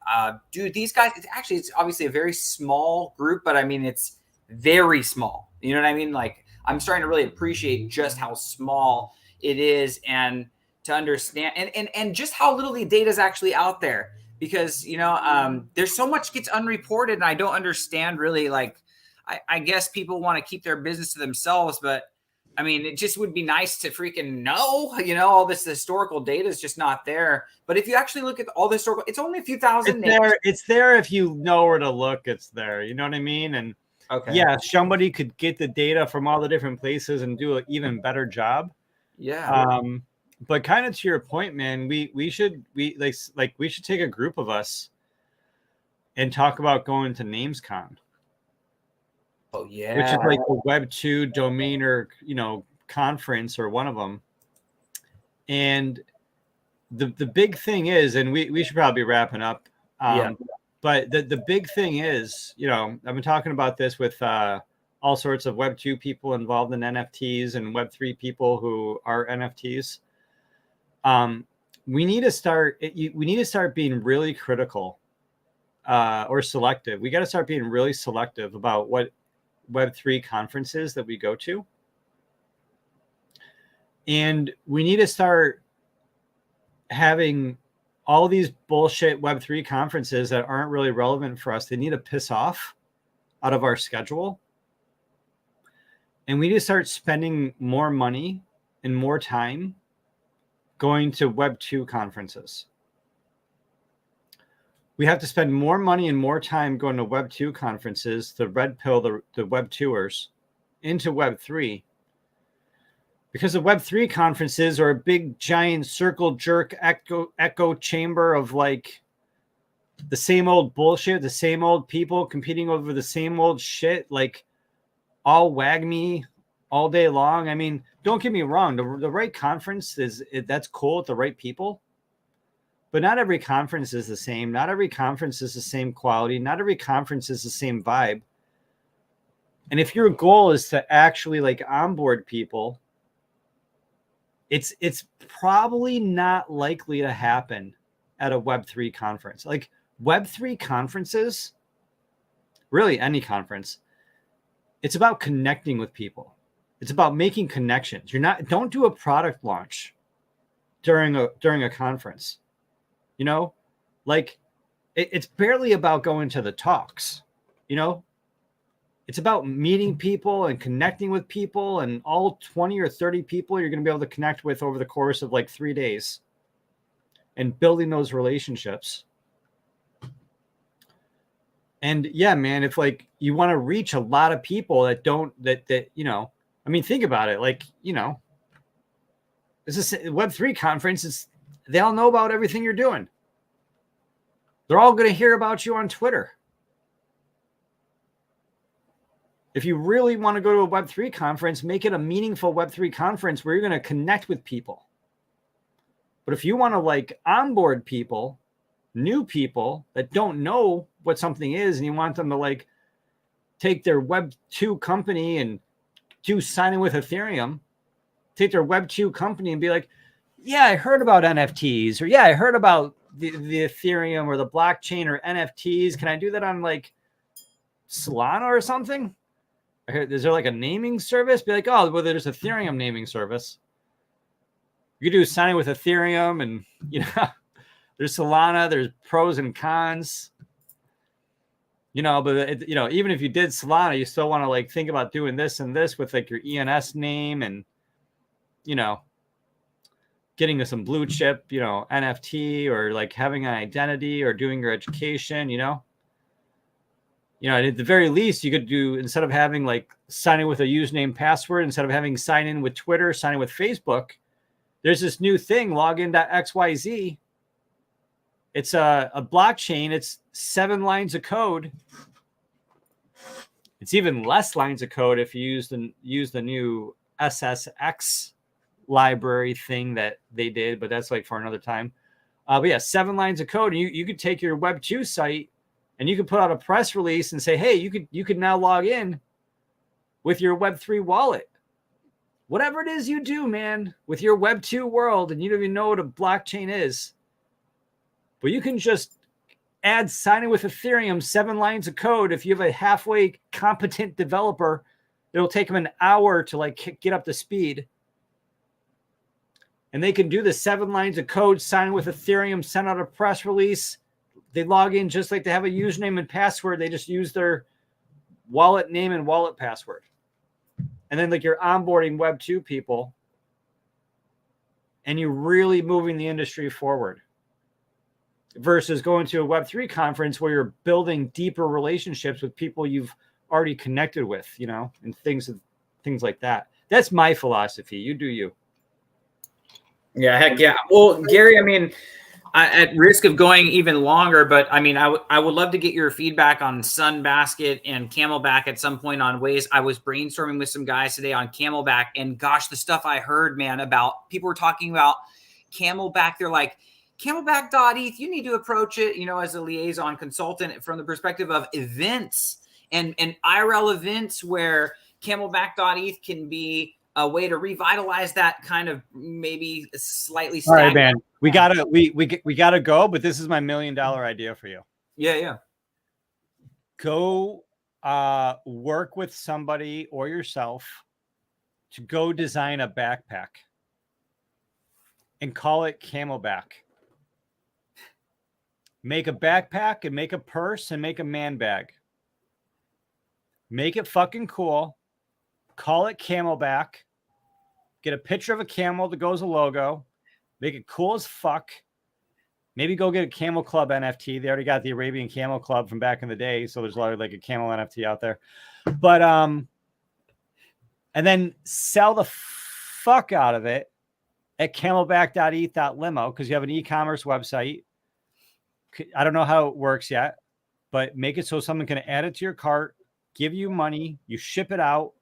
dude, these guys, it's obviously a very small group, but I mean it's very small. You know what I mean? Like I'm starting to really appreciate just how small it is, and to understand and just how little the data is actually out there, because there's so much gets unreported, and I don't understand really. Like I guess people want to keep their business to themselves, but I mean, it just would be nice to freaking know, all this historical data is just not there. But if you actually look at all the historical, it's only a few thousand names. It's there if you know where to look. It's there. You know what I mean? And okay, yeah, somebody could get the data from all the different places and do an even better job. Yeah. But kind of to your point, man, we should take a group of us and talk about going to NamesCon. Oh yeah, which is like a Web2 domainer, conference, or one of them. And the big thing is, and we should probably be wrapping up. But the big thing is, I've been talking about this with all sorts of Web2 people involved in NFTs and Web3 people who are NFTs. We need to start being really critical or selective. We got to start being really selective about what Web3 conferences that we go to. And we need to start having all these bullshit Web3 conferences that aren't really relevant for us. They need to piss off out of our schedule. And we need to start spending more money and more time going to Web2 conferences. We have to spend more money and more time going to Web2 conferences, the red pill, the Web2ers, into Web3. Because the Web3 conferences are a big, giant circle jerk echo chamber of like the same old bullshit, the same old people competing over the same old shit. Like all wag me all day long. I mean, don't get me wrong. The right conference that's cool with the right people, but not every conference is the same. Not every conference is the same quality. Not every conference is the same vibe. And if your goal is to actually like onboard people, it's probably not likely to happen at a Web3 conference. Like Web3 conferences, really any conference, it's about connecting with people. It's about making connections. Don't do a product launch during a conference. You know, like it's barely about going to the talks, you know, it's about meeting people and connecting with people, and all 20 or 30 people you're going to be able to connect with over the course of like 3 days and building those relationships. And yeah, man, if like you want to reach a lot of people that don't, you know, I mean, think about it. Like, you know, this is a Web3 conference. They all know about everything you're doing. They're all going to hear about you on Twitter. If you really want to go to a Web3 conference, make it a meaningful Web3 conference where you're going to connect with people. But if you want to like onboard people, new people that don't know what something is, and you want them to like take their Web2 company and do signing with Ethereum, take their Web2 company and be like, yeah, I heard about NFTs, or yeah, I heard about the Ethereum or the blockchain or NFTs. Can I do that on like Solana or something? I heard, is there like a naming service? Be like, oh, well, there's Ethereum naming service. You could do signing with Ethereum, and you know, there's Solana, there's pros and cons. You know, but you know, even if you did Solana, you still want to like think about doing this and this with like your ENS name, and you know, getting some blue chip, you know, NFT, or like having an identity, or doing your education. You know, at the very least, you could do, instead of having like signing with a username password, instead of having sign in with Twitter, sign in with Facebook, there's this new thing, login.xyz. It's a blockchain. It's 7 lines of code. It's even less lines of code if you use the new SSX library thing that they did, but that's like for another time. But yeah, 7 lines of code. And you could take your Web2 site and you could put out a press release and say, hey, you could now log in with your Web3 wallet. Whatever it is you do, man, with your Web2 world, and you don't even know what a blockchain is, but you can just add signing with Ethereum, 7 lines of code. If you have a halfway competent developer, it'll take them an hour to like get up to speed. And they can do the 7 lines of code, sign with Ethereum, send out a press release. They log in just like they have a username and password. They just use their wallet name and wallet password. And then like you're onboarding Web2 people, and you're really moving the industry forward, versus going to a Web3 conference where you're building deeper relationships with people you've already connected with, you know, and things like that. That's my philosophy. You do you. Yeah, heck yeah. Well, Gary, I mean, at risk of going even longer, but I mean, I would love to get your feedback on Sunbasket and Camelback at some point on ways. I was brainstorming with some guys today on Camelback, and gosh, the stuff I heard, man, about people were talking about Camelback. They're like, Camelback.eth, you need to approach it, you know, as a liaison consultant from the perspective of events and IRL events where Camelback.eth can be a way to revitalize that kind of maybe slightly stagnant. All right, man. We gotta go, but this is my $1 million idea for you. Yeah. Go work with somebody or yourself to go design a backpack and call it Camelback. Make a backpack and make a purse and make a man bag. Make it fucking cool. Call it Camelback. Get a picture of a camel that goes a logo. Make it cool as fuck. Maybe go get a Camel Club NFT. They already got the Arabian Camel Club from back in the day, so there's a lot of like a camel NFT out there. But and then sell the fuck out of it at camelback.eth.limo, because you have an e-commerce website. I don't know how it works yet, but make it so someone can add it to your cart, give you money, you ship it out,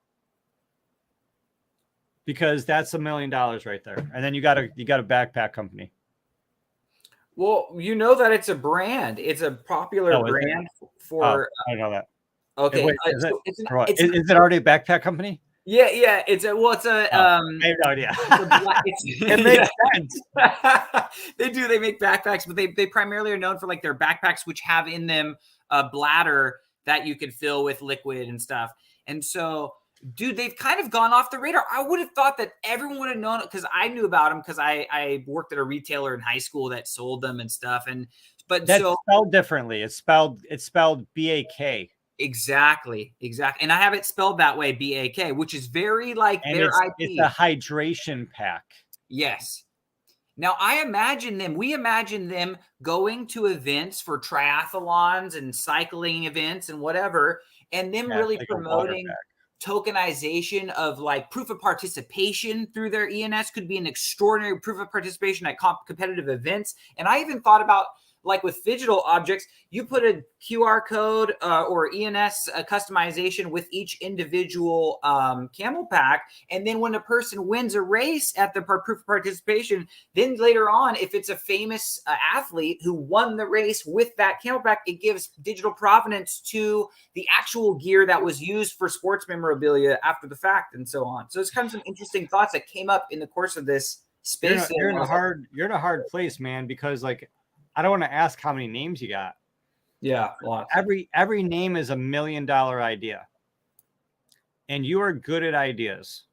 because that's $1 million right there. And then you got a backpack company. Well, you know that it's a brand. It's a popular Oh, is it? brand for. I know that. Okay, Wait, is so it already a backpack company? yeah. It's a I have no idea. It makes sense. They do. They make backpacks, but they primarily are known for like their backpacks, which have in them a bladder that you could fill with liquid and stuff. And so, dude, they've kind of gone off the radar. I would have thought that everyone would have known it because I knew about them because I worked at a retailer in high school that sold them and stuff. But that's spelled differently. It's spelled BAK. Exactly. And I have it spelled that way, BAK, which is very like and their IP. It's a hydration pack. Yes. Now we imagine them going to events for triathlons and cycling events and whatever, and them really like promoting tokenization of like proof of participation through their ENS could be an extraordinary proof of participation at competitive events. And I even thought about like with digital objects, you put a QR code or ENS customization with each individual camel pack. And then when a person wins a race at the proof of participation, then later on, if it's a famous athlete who won the race with that camel pack, it gives digital provenance to the actual gear that was used for sports memorabilia after the fact and so on. So it's kind of some interesting thoughts that came up in the course of this space. You're in a hard place, man, because like, I don't want to ask how many names you got. Yeah, lots. Every name is $1 million idea, and you are good at ideas.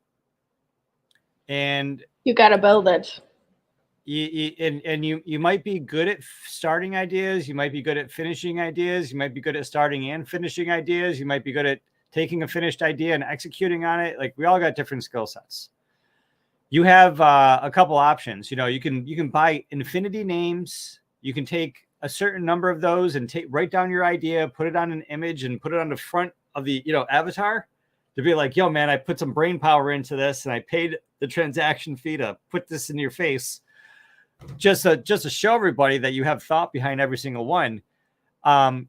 And you gotta build it. You might be good at starting ideas. You might be good at finishing ideas. You might be good at starting and finishing ideas. You might be good at taking a finished idea and executing on it. Like we all got different skill sets. You have a couple options. You know, you can buy infinity names. You can take a certain number of those and write down your idea, put it on an image, and put it on the front of the avatar to be like, yo, man, I put some brain power into this, and I paid the transaction fee to put this in your face, just to show everybody that you have thought behind every single one. But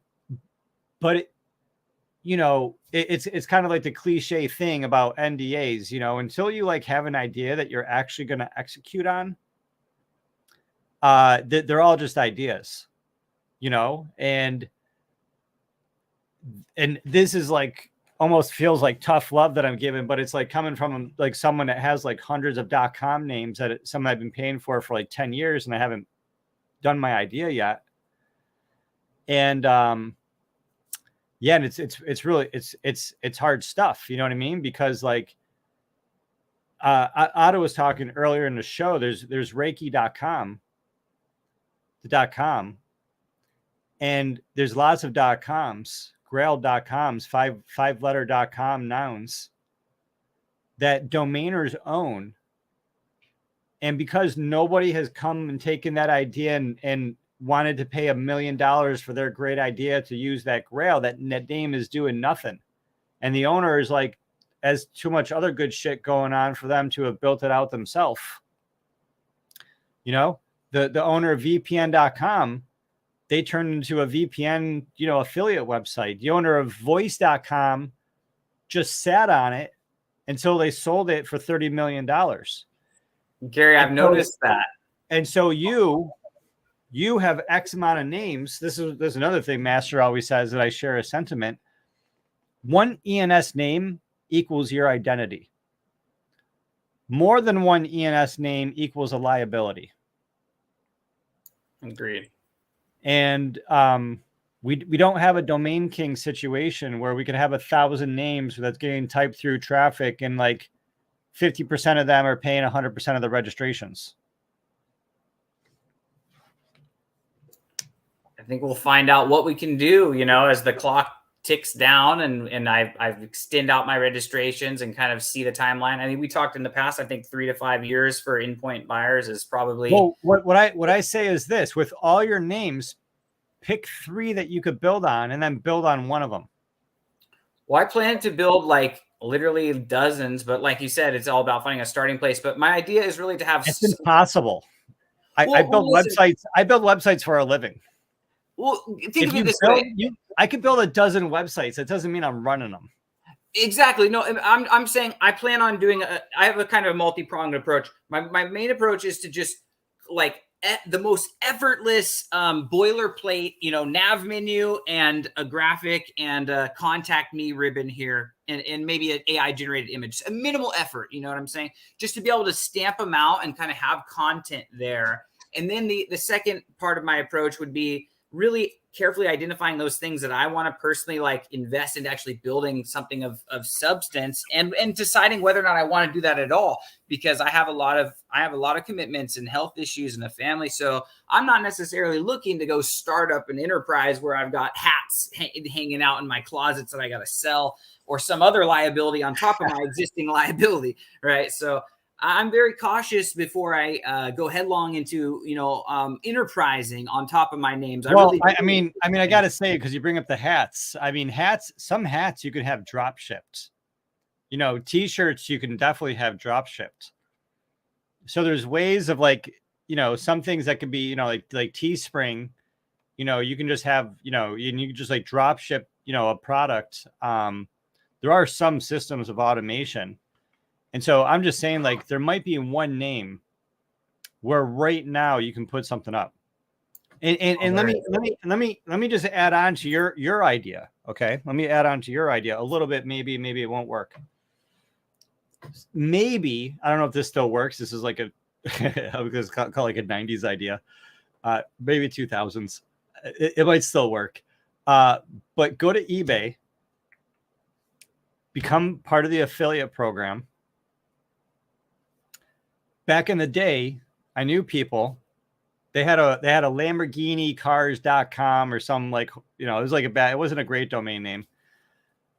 it's kind of like the cliche thing about NDAs. Until you like have an idea that you're actually going to execute on. They're all just ideas, and this is like almost feels like tough love that I'm giving, but it's like coming from like someone that has like hundreds of .com names that some I've been paying for like 10 years and I haven't done my idea yet. And and it's really it's hard stuff, you know what I mean? Because like Otto was talking earlier in the show, there's Reiki.com. .com, and there's lots of .coms, Grail.coms, five-letter .com nouns that domainers own, and because nobody has come and taken that idea and wanted to pay $1 million for their great idea to use that Grail, that name is doing nothing, and the owner is like has too much other good shit going on for them to have built it out themselves. The owner of VPN.com, they turned into a VPN, affiliate website. The owner of Voice.com just sat on it until they sold it for $30 million. Gary, I've noticed that. And so you have X amount of names. There's another thing Master always says that I share a sentiment. One ENS name equals your identity. More than one ENS name equals a liability. Agreed. And we don't have a domain king situation where we can have 1,000 names that's getting typed through traffic and like 50% of them are paying 100% of the registrations. I think we'll find out what we can do, as the clock ticks down and I've extend out my registrations and kind of see the timeline. I mean, we talked in the past, I think 3 to 5 years for endpoint buyers is probably. Well, what I say is this: with all your names, pick 3 that you could build on and then build on one of them. Well, I plan to build like literally dozens, but like you said, it's all about finding a starting place. But my idea is really to have. It's impossible. I build websites. I build websites for a living. Well, think If of it you this build, way. I could build a dozen websites. That doesn't mean I'm running them. Exactly. No, I'm saying I plan on doing I have a kind of multi-pronged approach. My main approach is to just like the most effortless boilerplate, nav menu and a graphic and a contact me ribbon here and maybe an AI generated image. A minimal effort, you know what I'm saying? Just to be able to stamp them out and kind of have content there. And then the second part of my approach would be really carefully identifying those things that I want to personally like invest in actually building something of substance and deciding whether or not I want to do that at all, because I have a lot of commitments and health issues and a family. So I'm not necessarily looking to go start up an enterprise where I've got hats hanging out in my closets that I got to sell or some other liability on top of my existing liability. Right. So I'm very cautious before I go headlong into, enterprising on top of my names. I mean, I got to say, because you bring up the hats. I mean, some hats you can have drop shipped. T-shirts you can definitely have drop shipped. So there's ways of like, some things that could be, like Teespring, you can just have, you can just like drop ship, a product. There are some systems of automation. And so I'm just saying, like, there might be one name where right now you can put something up. And let me just add on to your idea. Okay. Let me add on to your idea a little bit. Maybe it won't work. Maybe, I don't know if this still works. This is like I was call like a 90s idea. Maybe 2000s. It might still work. But go to eBay, become part of the affiliate program. Back in the day, I knew people. They had a LamborghiniCars.com or some, like, it was like it wasn't a great domain name.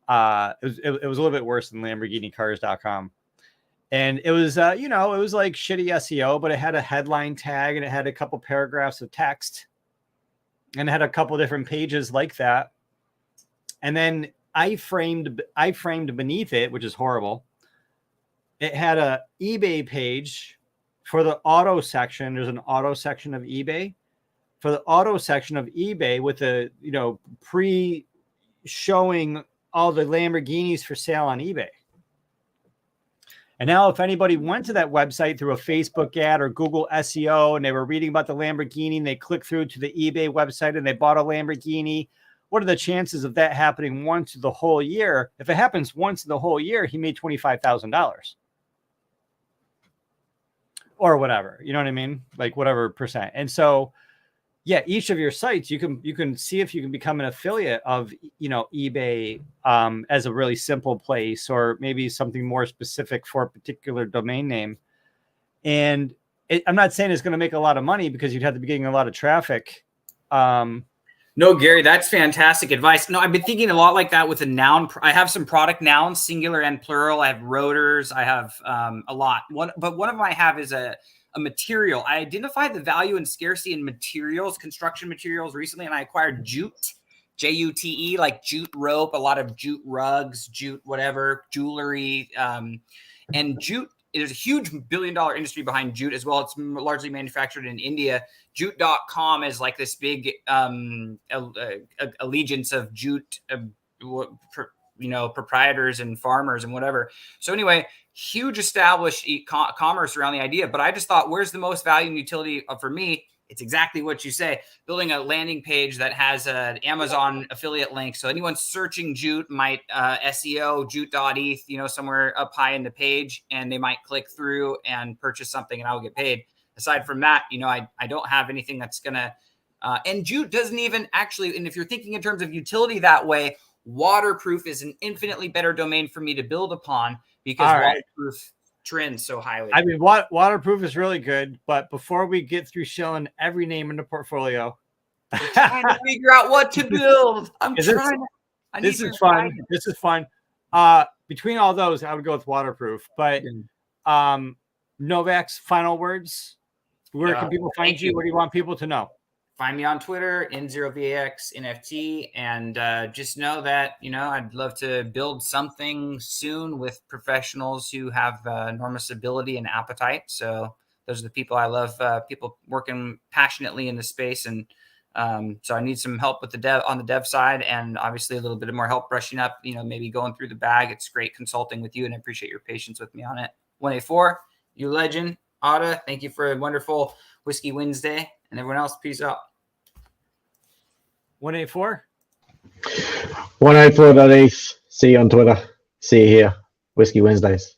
It was a little bit worse than LamborghiniCars.com. And it was, it was like shitty SEO, but it had a headline tag and it had a couple paragraphs of text and it had a couple different pages like that. And then I framed beneath it, which is horrible. It had a eBay page for the auto section. There's an auto section of eBay. For the auto section of eBay with a, pre-showing all the Lamborghinis for sale on eBay. And now if anybody went to that website through a Facebook ad or Google SEO and they were reading about the Lamborghini and they clicked through to the eBay website and they bought a Lamborghini, what are the chances of that happening once the whole year? If it happens once in the whole year, he made $25,000. Or whatever, you know what I mean? Like whatever percent. And so, yeah, each of your sites, you can see if you can become an affiliate of, eBay as a really simple place, or maybe something more specific for a particular domain name. And I'm not saying it's going to make a lot of money because you'd have to be getting a lot of traffic. No, Gary, that's fantastic advice. No, I've been thinking a lot like that with a noun. I have some product nouns, singular and plural. I have rotors. I have a lot. But one of them I have is a material. I identified the value and scarcity in materials, construction materials recently, and I acquired jute, Jute, like jute rope, a lot of jute rugs, jute whatever, jewelry, and jute. There's a huge billion-dollar industry behind jute as well. It's largely manufactured in India. Jute.com is like this big allegiance of jute, proprietors and farmers and whatever. So anyway, huge established commerce around the idea. But I just thought, where's the most value and utility for me? It's exactly what you say. Building a landing page that has an Amazon affiliate link. So anyone searching jute might SEO jute.eth, somewhere up high in the page, and they might click through and purchase something and I'll get paid. Aside from that, I don't have anything that's going to, and jute doesn't even actually, and if you're thinking in terms of utility that way, waterproof is an infinitely better domain for me to build upon because waterproof trends so highly. I mean, waterproof is really good, but before we get through showing every name in the portfolio, I'm trying to figure out what to build. This is fun. This is fun. Between all those, I would go with waterproof. But Novak's final words. Where can people find you? What do you want people to know? Find me on Twitter, N0VX NFT, and just know that, I'd love to build something soon with professionals who have enormous ability and appetite. So those are the people I love, people working passionately in the space and So I need some help with the dev side, and obviously a little bit more help brushing up, maybe going through the bag. It's great consulting with you, and I appreciate your patience with me on it. 184, you legend. Ada, thank you for a wonderful Whiskey Wednesday, and everyone else, peace out. 184. 184.eth. See you on Twitter. See you here. Whiskey Wednesdays.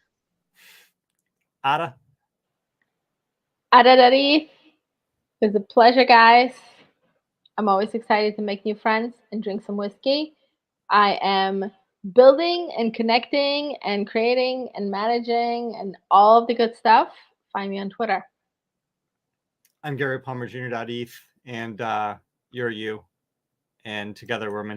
Ada. Adadari. It was a pleasure, guys. I'm always excited to make new friends and drink some whiskey. I am building and connecting and creating and managing and all of the good stuff. Find me on Twitter. I'm Gary Palmer Jr.eth, and you're you. And together we're meant